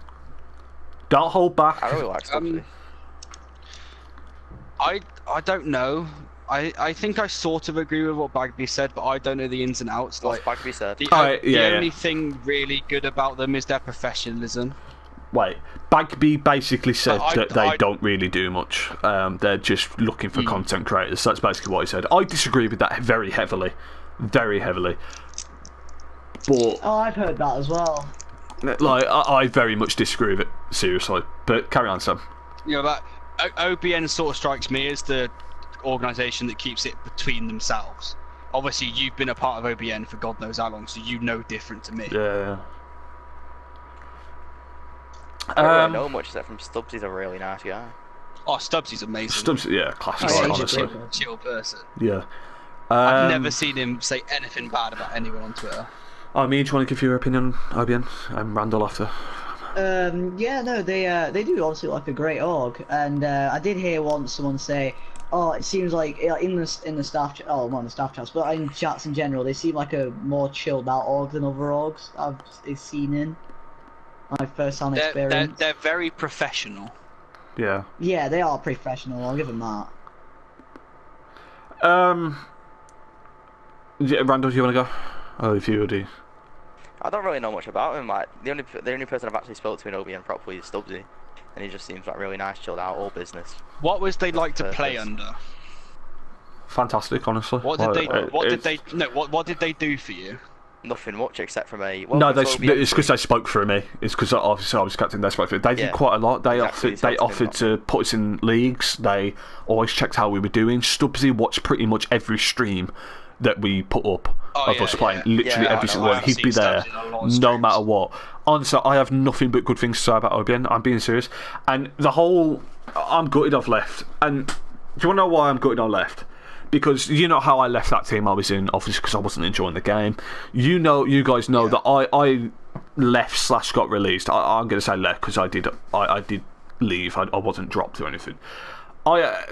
Don't hold back. I really like Stubbsy. I don't know. I think I sort of agree with what Bagby said, but I don't know the ins and outs. What Bagby said. The only thing really good about them is their professionalism. Wait, Bagby basically said that they don't really do much. They're just looking for content creators. That's basically what he said. I disagree with that very heavily. Very heavily. But I've heard that as well. Like, I very much disagree with it, seriously. But carry on, Sam. Yeah, but OBN sort of strikes me as the organisation that keeps it between themselves. Obviously, you've been a part of OBN for God knows how long, so you know different to me. Yeah. I don't really know much except from Stubbsy's a really nice guy. Oh, Stubbsy's amazing. Stubbsy, yeah, classic guy, honestly. Chill person. Yeah. I've never seen him say anything bad about anyone on Twitter. Omid, do you want to give your opinion on OBN? I'm Randall after. Yeah, no, they do obviously like a great org, and I did hear once someone say, "Oh, it seems like in the staff, not in the staff chats, but in chats in general, they seem like a more chilled out org than other orgs I've seen in my first-hand experience." They're very professional. Yeah. Yeah, they are professional. I'll give them that. Randall, do you want to go? Oh, if you do. I don't really know much about him. Like the only person I've actually spoke to in OBN properly is Stubbsy, and he just seems like really nice, chilled out, all business. What was they like to play under? Fantastic, honestly. What did they do for you? Nothing much except from a. No, it's because they spoke for me. It's because obviously I was captain. They spoke for me. They did quite a lot. They offered to put us in leagues. They always checked how we were doing. Stubbsy watched pretty much every stream that we put up of us playing literally Yeah, I every know. single I one. have He'd be seen there Stubbsy on a lot of no streams. matter what. Honestly, I have nothing but good things to say about OBN. I'm being serious. And the whole, I'm gutted I've left. And do you want to know why I'm gutted I left? Because you know how I left that team I was in, obviously because I wasn't enjoying the game. You guys know that I left / got released. I'm going to say left because I did leave. I wasn't dropped or anything.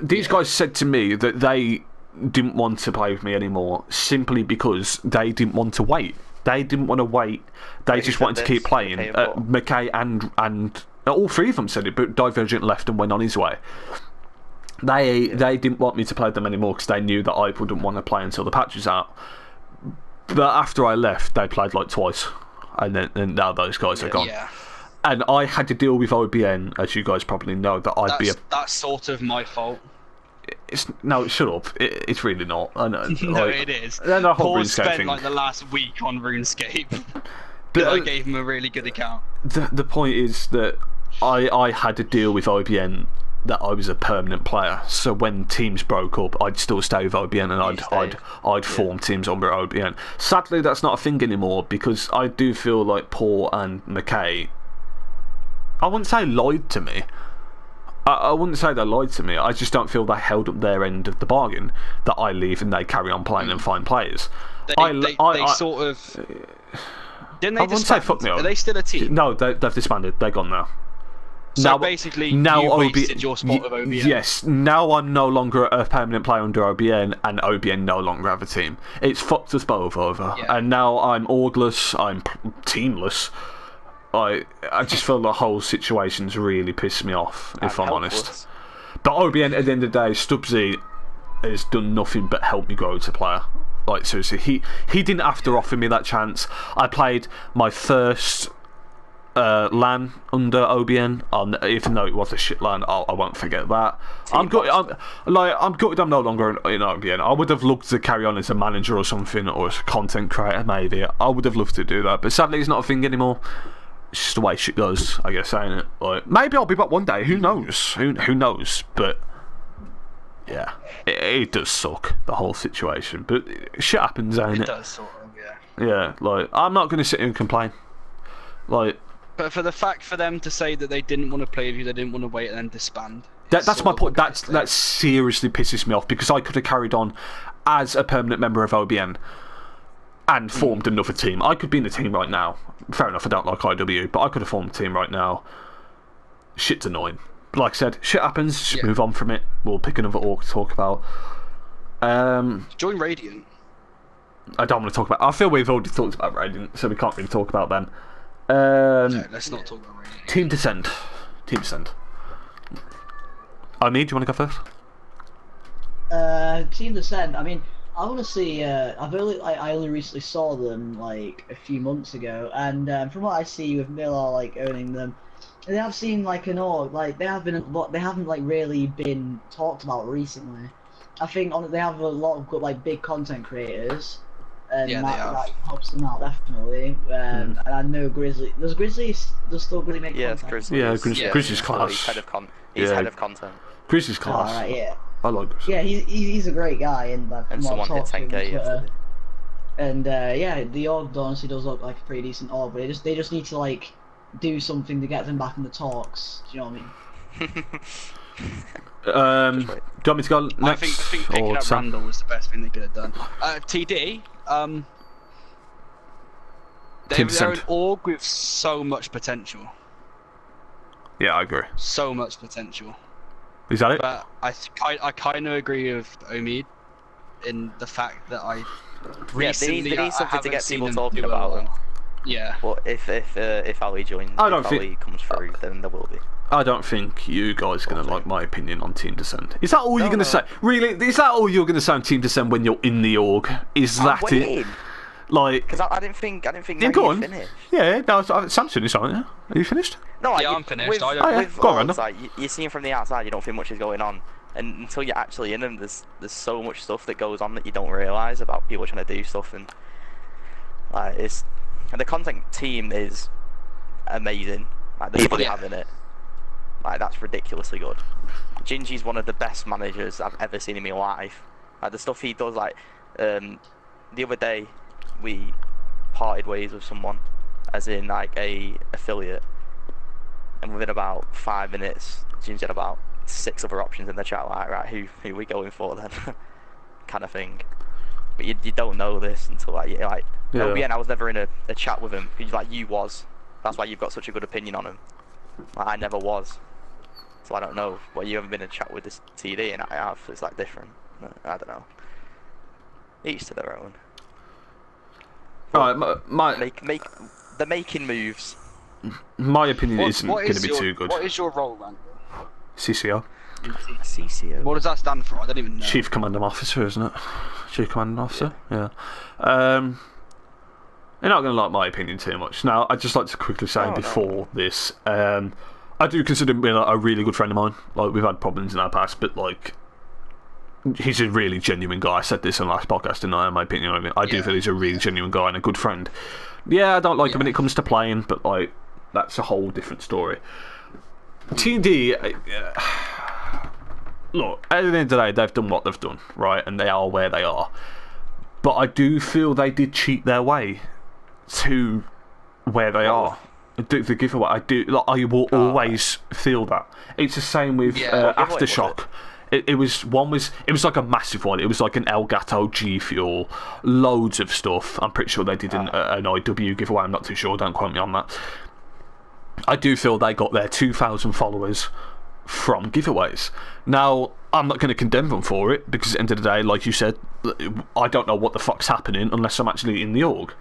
These guys said to me that they didn't want to play with me anymore simply because they didn't want to wait. They didn't want to wait. They just wanted to keep playing. McKay and all three of them said it, but Divergent left and went on his way. They didn't want me to play them anymore because they knew that I wouldn't want to play until the patch was out. But after I left, they played like twice, and now those guys are gone. Yeah. And I had to deal with OBN, as you guys probably know, that That's sort of my fault. No, shut up. It's really not. I know. No, it is. Paul spent like the last week on RuneScape. But I gave him a really good account. The point is that I had to deal with OBN that I was a permanent player. So when teams broke up, I'd still stay with OBN and I'd form teams under OBN. Sadly, that's not a thing anymore because I do feel like Paul and McKay, I wouldn't say lied to me. I wouldn't say they lied to me. I just don't feel they held up their end of the bargain that I leave and they carry on playing and find players. They sort of... Didn't they I wouldn't say fuck me Are over. they still a team? No, they've disbanded. They're gone now. So basically, you wasted your spot of OBN. Yes, now I'm no longer a permanent player under OBN, and OBN no longer have a team. It's fucked us both over, and now I'm orgless, I'm teamless. I just feel the whole situation's really pissed me off, if I'm honest. But OBN, at the end of the day, Stubbsy has done nothing but help me grow as a player. Like, seriously, he didn't have to offer me that chance. I played my first LAN under OBN, even though it was a shit LAN. I won't forget that. I'm gutted I'm no longer in OBN. I would have loved to carry on as a manager or something, or as a content creator maybe. I would have loved to do that, but sadly it's not a thing anymore. It's just the way shit goes, I guess, ain't it? Like, maybe I'll be back one day, who knows? Who knows? But yeah, it does suck, the whole situation. But shit happens, ain't it? It does, sort of, yeah. Yeah, like, I'm not going to sit here and complain. Like, but for the fact for them to say that they didn't want to play with you, they didn't want to wait and then disband. That's my point. That seriously pisses me off because I could have carried on as a permanent member of OBN and formed another team. I could be in the team right now. Fair enough, I don't like IW, but I could have formed a team right now. Shit's annoying. Like I said, shit happens, just move on from it. We'll pick another org to talk about. Join Radiant. I don't want to talk about... I feel we've already talked about Radiant, so we can't really talk about them. No, let's not talk about Radiant. Team Descent. Omid, do you want to go first? Team Descent, I mean, I want to see. I only recently saw them like a few months ago, and from what I see with Miller like owning them, they have seemed like an org. Like they haven't like really been talked about recently. I think they have a lot of good like big content creators, and that helps them out definitely. And I know Grizzly. Does still Grizzly make content? Grizzly. Yeah, Grizzly's class. He's head of content. Grizzly's class. Right, yeah. I like Grizzly. Yeah, he's a great guy, and someone hit 10k yesterday. And yeah, the org honestly does look like a pretty decent org, but they just need to like do something to get them back in the talks. Do you know what I mean? Do you want me to go next? I think picking up Randall was the best thing they could have done. TD, they're an org with so much potential. Yeah, I agree. So much potential. Is that it? But I kind of agree with Omid in the fact that recently they need something to get people talking them about them. Yeah. Well, if Ali joins, Ali comes through, then there will be. I don't think you guys are going to like my opinion on Team Descent. Is that all you're going to say? Really? Is that all you're going to say on Team Descent when you're in the org? Is that it? Like, because I didn't think Nagieee finished. Yeah, no, Sam's finished, aren't you? Are you finished? No, I'm finished. Go on, Randall. Like, you see him from the outside, you don't think much is going on, and until you're actually in them, there's so much stuff that goes on that you don't realise about people trying to do stuff, and like and the content team is amazing. Like the stuff they have in it, like that's ridiculously good. Gingy's one of the best managers I've ever seen in my life. Like the stuff he does, like the other day we parted ways with someone, as in like a affiliate, and within about 5 minutes, James had about 6 other options in the chat. Like, right, who are we going for then? Kind of thing. But you don't know this until like yeah. OBN, I was never in a chat with him. He's like, you was. That's why you've got such a good opinion on him. Like, I never was. So I don't know. Well, you haven't been in a chat with this TD, and I have. So it's like different. I don't know. Each to their own. Alright, they're making moves. my opinion isn't going to be too good. What is your role, Randall? CCO. CCO. What does that stand for? I don't even know. Chief Commanding Officer, isn't it? Chief Commanding Officer, yeah. You're not going to like my opinion too much. Now, I'd just like to quickly say before this, I do consider him being a really good friend of mine. Like, we've had problems in our past, but like, he's a really genuine guy. I said this in the last podcast, didn't I? In my opinion, I do feel he's a really genuine guy and a good friend. Yeah, I don't like him when it comes to playing, but like, that's a whole different story. TD, look, at the end of the day, they've done what they've done, right? And they are where they are. But I do feel they did cheat their way to where they are. The giveaway, I will always feel that. It's the same with Aftershock. It was like a massive one. It was like an Elgato G Fuel, loads of stuff. I'm pretty sure they did an IW giveaway. I'm not too sure. Don't quote me on that. I do feel they got their 2,000 followers from giveaways. Now, I'm not going to condemn them for it, because at the end of the day, like you said, I don't know what the fuck's happening unless I'm actually in the org.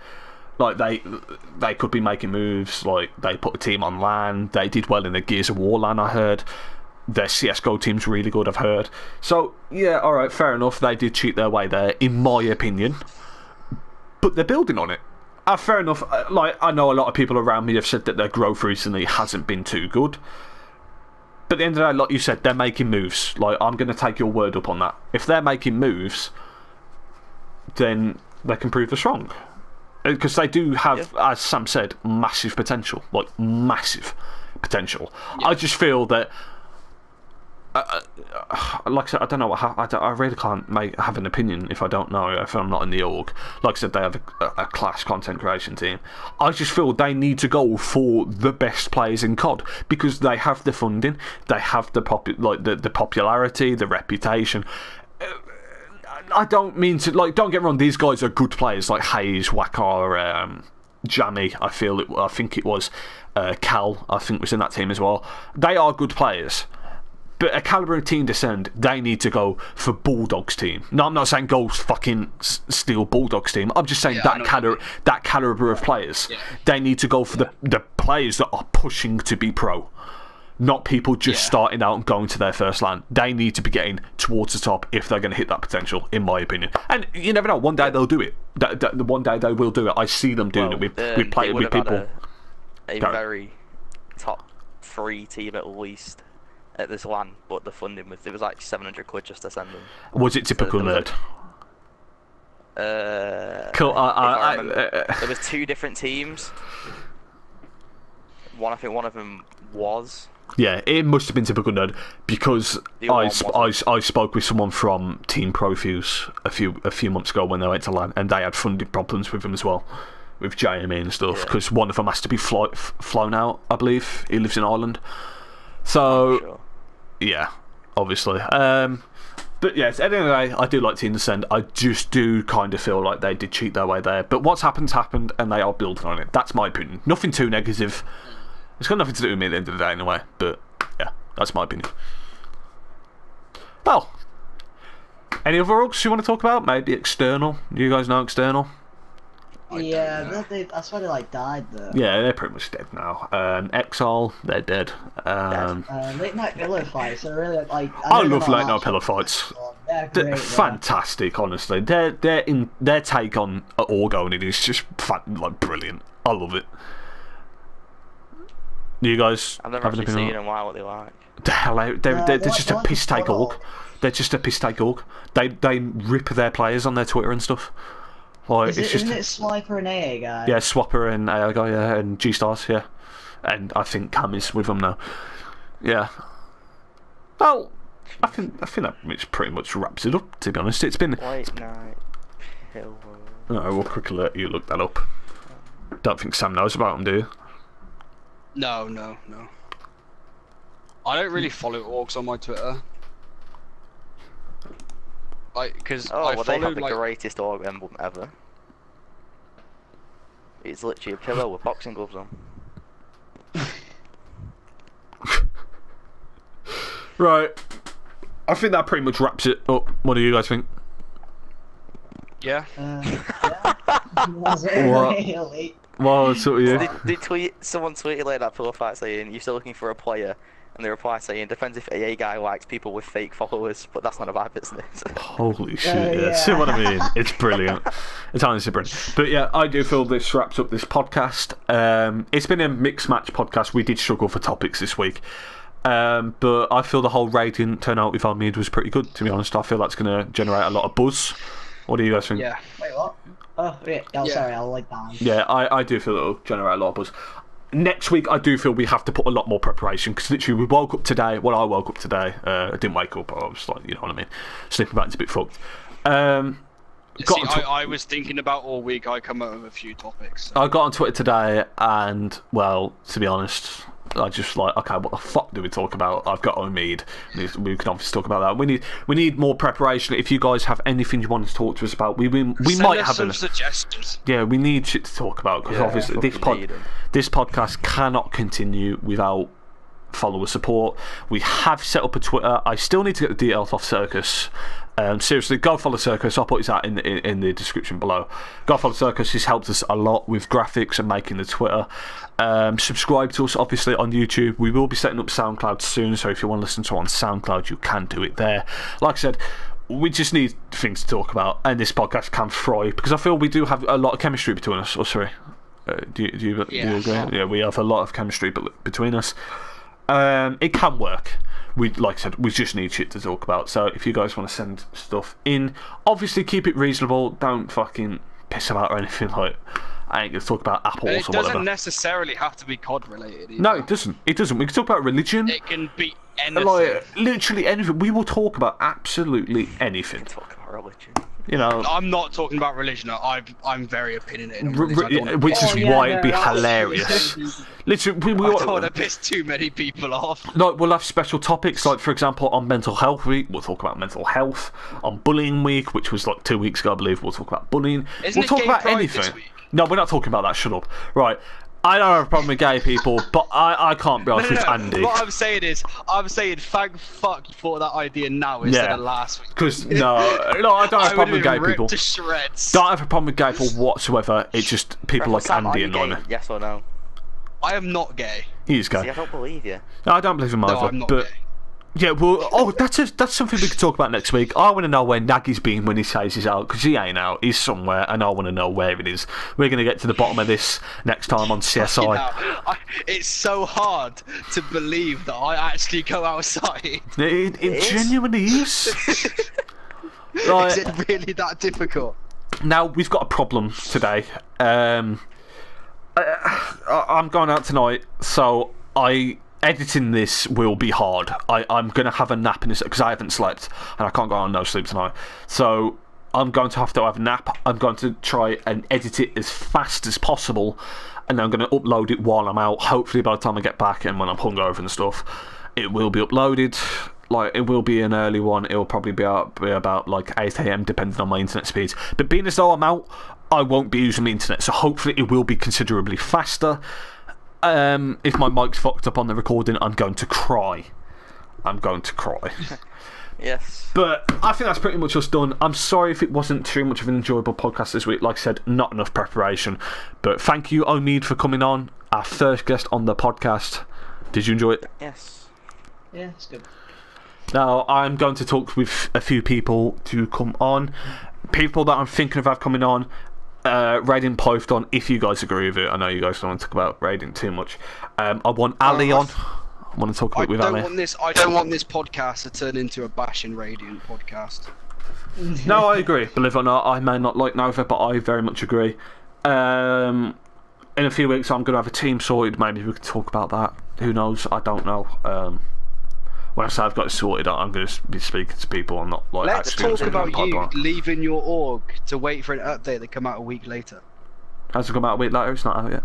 Like, they could be making moves. Like, they put a team on LAN. They did well in the Gears of War LAN, I heard. Their CSGO team's really good, I've heard. So, yeah, alright, fair enough. They did cheat their way there, in my opinion. But they're building on it. Fair enough. Like, I know a lot of people around me have said that their growth recently hasn't been too good. But at the end of the day, like you said, they're making moves. Like, I'm going to take your word up on that. If they're making moves, then they can prove us wrong. Because they do have, as Sam said, massive potential. Like, massive potential. Yeah. I just feel that, like I said, I don't know I really can't have an opinion if I don't know, if I'm not in the org. Like I said, they have a class content creation team. I just feel they need to go for the best players in COD, because they have the funding, they have the popularity, the reputation. I don't mean to, like, don't get me wrong, these guys are good players, like Hayes, Wakar, Jammy, I think it was Cal, I think was in that team as well. They are good players. But a calibre of team descend, they need to go for Bulldogs team. No, I'm not saying go fucking steal Bulldogs team. I'm just saying that calibre of players. Yeah. They need to go for the players that are pushing to be pro. Not people just starting out and going to their first LAN. They need to be getting towards the top if they're going to hit that potential, in my opinion. And you never know, one day they'll do it. One day they will do it. I see them doing it. We play it with people. A very top 3 team at least at this LAN, but the funding it was like 700 quid just to send them. Was it typical nerd? Cool. There was 2 different teams. I think one of them was. Yeah, it must have been typical nerd, because I spoke with someone from Team Profuse a few months ago when they went to LAN, and they had funding problems with them as well, with JME and stuff, because one of them has to be flown out, I believe. He lives in Ireland. So, yeah, obviously. But yes, at the end of the day, I do like Team Descend. I just do kind of feel like they did cheat their way there. But what's happened, and they are building on it. That's my opinion. Nothing too negative. It's got nothing to do with me at the end of the day, anyway. But yeah, that's my opinion. Well, any other orgs you want to talk about? Maybe external. You guys know external? Yeah, that's why they like died though. Yeah, they're pretty much dead now. Exile, they're dead. Late night pillow fights are really like. I love late night pillow fights. They're fantastic, honestly. Their take on Orgo is just like brilliant. I love it. You guys? I've never actually seen them. Why? What they like? They're just a piss take org. They're just a piss take org. They rip their players on their Twitter and stuff. Like, isn't it Swiper and AA guy? Yeah, Swapper and AA guy, yeah, and G Stars, yeah, and I think Cam is with them now. Yeah. Well, I think that pretty much wraps it up. To be honest, it's been. Late night Pillow. No, we'll quickly let you look that up. Don't think Sam knows about them, do you? No. I don't really follow orcs on my Twitter. Like, because I they follow have the like. greatest orc emblem ever. It's literally a pillow with boxing gloves on. Right. I think that pretty much wraps it up. What do you guys think? Yeah. Was it What? really? Well, so you. Someone tweeted like that pillow fight saying, "You're still looking for a player," and the reply saying, "Depends if AA guy likes people with fake followers, but that's none of our business." Holy shit! yeah. See what I mean? It's brilliant. It's honestly brilliant. But yeah, I do feel this wraps up this podcast. It's been a mixed match podcast. We did struggle for topics this week. But I feel the whole Radiant turnout with Omid was pretty good, to be honest. I feel that's going to generate a lot of buzz. What do you guys think? Yeah. Wait, what? Oh, yeah. Oh, Yeah. sorry, I'll like that. Yeah, I do feel it'll generate a lot of buzz. Next week, I do feel we have to put a lot more preparation because literally we woke up today. Well, I woke up today. I didn't wake up. I was like, you know what I mean. Sleeping back is a bit fucked. I was thinking about all week. I come up with a few topics. So. I got on Twitter today, and well, to be honest, I just like, okay, what the fuck do we talk about? I've got Omid. We can obviously talk about that. We need more preparation. If you guys have anything you want to talk to us about, we might have some suggestions. Yeah, we need shit to talk about because obviously this podcast cannot continue without follower support. We have set up a Twitter. I still need to get the details off Circus. Seriously, go follow Circus. I'll put his out in the description below. Go follow Circus. He's helped us a lot with graphics and making the Twitter. Subscribe to us, obviously, on YouTube. We will be setting up SoundCloud soon, so if you want to listen to us on SoundCloud, you can do it there. Like I said, we just need things to talk about, and this podcast can thrive because I feel we do have a lot of chemistry between us. Oh, sorry. Do you agree? Yeah, we have a lot of chemistry between us. It can work. Like I said, we just need shit to talk about. So if you guys want to send stuff in, obviously keep it reasonable. Don't fucking piss about or anything. Like, I ain't gonna talk about apples or whatever. It doesn't necessarily have to be COD related either. No, it doesn't. It doesn't. We can talk about religion. It can be anything. Like, literally anything. We will talk about absolutely anything. Talk about religion. You know, I'm not talking about religion. I'm very opinionated. on religion. I don't which is yeah, why no, it'd be that's- hilarious. Literally, we I don't want to piss too many people off. like, we'll have special topics, like for example on Mental Health Week, we'll talk about mental health. On Bullying Week, which was like 2 weeks ago, I believe, we'll talk about bullying. Isn't We'll it talk Gay about Pride anything. this week? No, we're not talking about that. Shut up. Right. I don't have a problem with gay people, but I can't be honest with No. Andy. What I'm saying is, thank fuck you thought of that idea now instead of last week. Because no, I don't have a problem with gay people. To shreds. Don't have a problem with gay people whatsoever. It's just people like Sam, Andy are you annoy me. gay? Yes or no? I am not gay. He is See, gay. I don't believe you. No, I don't believe him either. No, I'm not but gay. yeah, well, that's something we could talk about next week. I want to know where Nagiee's been when he says he's out, because he ain't out. He's somewhere, and I want to know where it is. We're going to get to the bottom of this next time on CSI. It's so hard to believe that I actually go outside. It genuinely is. Like, Is it really that difficult? now, we've got a problem today. I'm going out tonight, so editing this will be hard. I'm going to have a nap in this because I haven't slept and I can't go on no sleep tonight. So I'm going to have a nap. I'm going to try and edit it as fast as possible, and I'm going to upload it while I'm out. Hopefully by the time I get back and when I'm hungover and stuff, it will be uploaded. Like, it will be an early one. It will probably be about like 8 AM depending on my internet speeds. But being as though I'm out, I won't be using the internet, so hopefully it will be considerably faster. If my mic's fucked up on the recording, I'm going to cry. Yes. But I think that's pretty much us done. I'm sorry if it wasn't too much of an enjoyable podcast this week. Like I said, not enough preparation. But thank you, Omid, for coming on. Our first guest on the podcast. Did you enjoy it? Yes. Yeah, it's good. Now, I'm going to talk with a few people to come on. People that I'm thinking of coming on. Radiant Python, if you guys agree with it. I know you guys don't want to talk about Radiant too much. I want Ali on. I want to talk a bit with Ali. I don't want this podcast to turn into a bashing Radiant podcast. No, I agree. Believe it or not, I may not like Novaa, but I very much agree. In a few weeks, I'm going to have a team sorted. Maybe we could talk about that. Who knows? I don't know. when I say I've got it sorted, I'm going to be speaking to people. I'm not like Let's actually talk about doing you a podcast. leaving your org to wait for an update that come out a week later. Has it come out a week later? It's not out yet.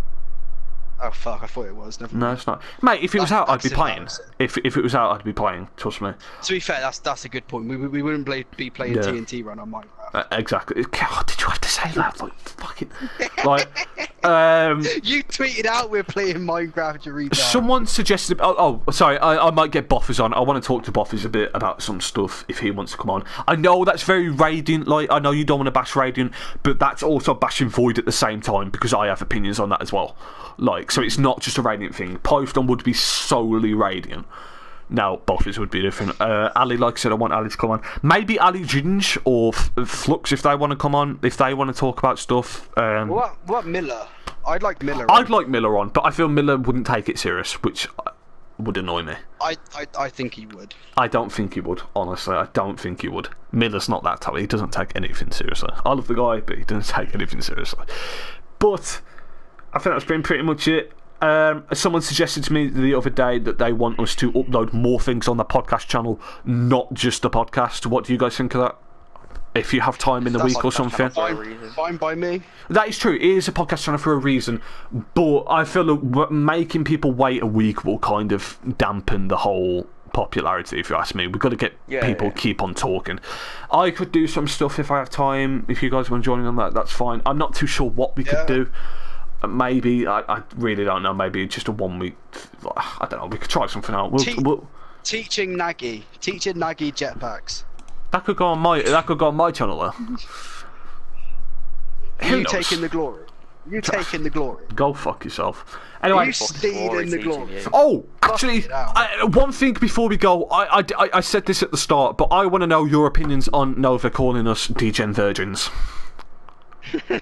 Oh fuck! I thought it was. Never No, mind. it's not. Mate, if it was out, I'd be That's playing. embarrassing. If it was out, I'd be playing. Trust me. To be fair, that's a good point. We wouldn't be playing Yeah. TNT run on Minecraft. Exactly. God, did you have to say that? Like fucking. Like, You tweeted out we're playing Minecraft, you retard. someone suggested. Sorry. I might get Boffers on. I want to talk to Boffers a bit about some stuff if he wants to come on. I know that's very Radiant. Like, I know you don't want to bash Radiant, but that's also bashing Void at the same time because I have opinions on that as well. Like, so it's not just a Radiant thing. Poston would be solely Radiant. Now, Boffers would be different. Ali, like I said, I want Ali to come on. Maybe Ali Ginge or Flux if they want to come on. If they want to talk about stuff. What Miller? I'd like Miller. I'd like Miller on, but I feel Miller wouldn't take it serious, which would annoy me. I think he would. I don't think he would, honestly. I don't think he would. Miller's not that type. He doesn't take anything seriously. I love the guy, but he doesn't take anything seriously. But I think that's been pretty much it. Someone suggested to me the other day that they want us to upload more things on the podcast channel, not just the podcast. What do you guys think of that? If you have time in the week or something. Fine by me. That is true. It is a podcast channel for a reason, but I feel like making people wait a week will kind of dampen the whole popularity, if you ask me. We've got to get people keep on talking. I could do some stuff if I have time. If you guys want to join on that, that's fine. I'm not too sure what we could do. Maybe, I really don't know, maybe just a 1 week, I don't know, we could try something out. Teaching Nagieee jetpacks. That could go on my channel though. You taking the glory. You taking the glory. Go fuck yourself. Anyway, You stealing the glory. oh, actually, one thing before we go, I said this at the start, but I want to know your opinions on Nova calling us degen virgins.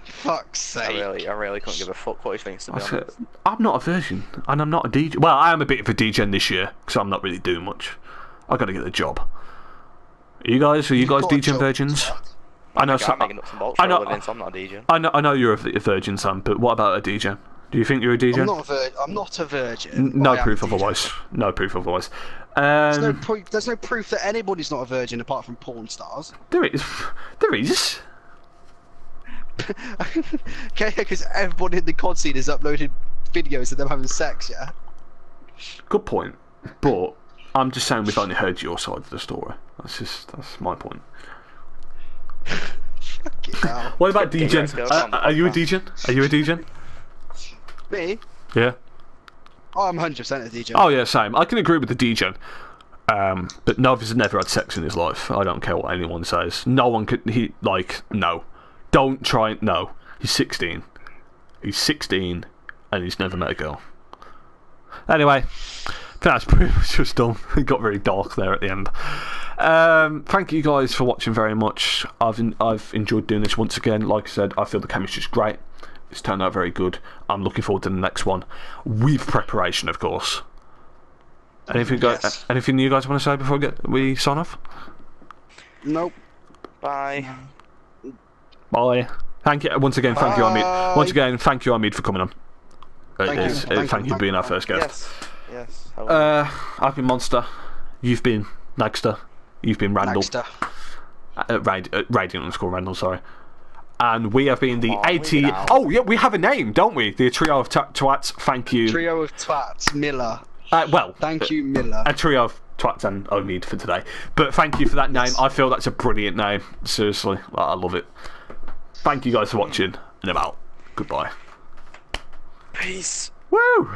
Fuck's sake. I really couldn't give a fuck what he thinks, to be honest. I'm not a virgin, and I'm not a DJ. Well, I am a bit of a degen this year, because I'm not really doing much. I got to get a job. Are you guys degen virgins? I know. I'm making up some bolts for a living, so I'm not a DJ. I know you're a virgin, Sam, but what about a DJ? Do you think you're a DJ? I'm not a virgin. No proof otherwise. No proof otherwise. There's no proof that anybody's not a virgin apart from porn stars. There is. There is. Okay, because everybody in the COD scene has uploaded videos of them having sex, yeah? Good point. But I'm just saying we've only heard your side of the story. That's my point. Fucking hell. What about degen? Are you a degen? Are you a degen? Me? Yeah. Oh, I'm 100% a DJ. Oh yeah, same. I can agree with the degen. But Nova's never had sex in his life. I don't care what anyone says. No one could. No. Don't try. No. He's 16. He's 16, and he's never met a girl. Anyway, that's pretty much just done. It got very dark there at the end. Thank you guys for watching very much. I've enjoyed doing this once again. Like I said, I feel the chemistry's great. It's turned out very good. I'm looking forward to the next one, with preparation, of course. Anything you guys want to say before we sign off? Nope. Bye. Bye. Thank you once again. Thank you, Omid. Once again, thank you, Omid, for coming on. Thank you for being our first guest. Yes. I've been MonsteH. You've been Nagieee. You've been Randall. Radiant_Randall, sorry. And we have been the 80. Oh yeah, we have a name, don't we? The trio of Twats. Thank you. Trio of Twats, Miller. Thank you, Miller. A trio of Twats and Omid for today. But thank you for that name. I feel that's a brilliant name. Seriously, I love it. Thank you guys for watching, and I'm out. Goodbye. Peace. Woo!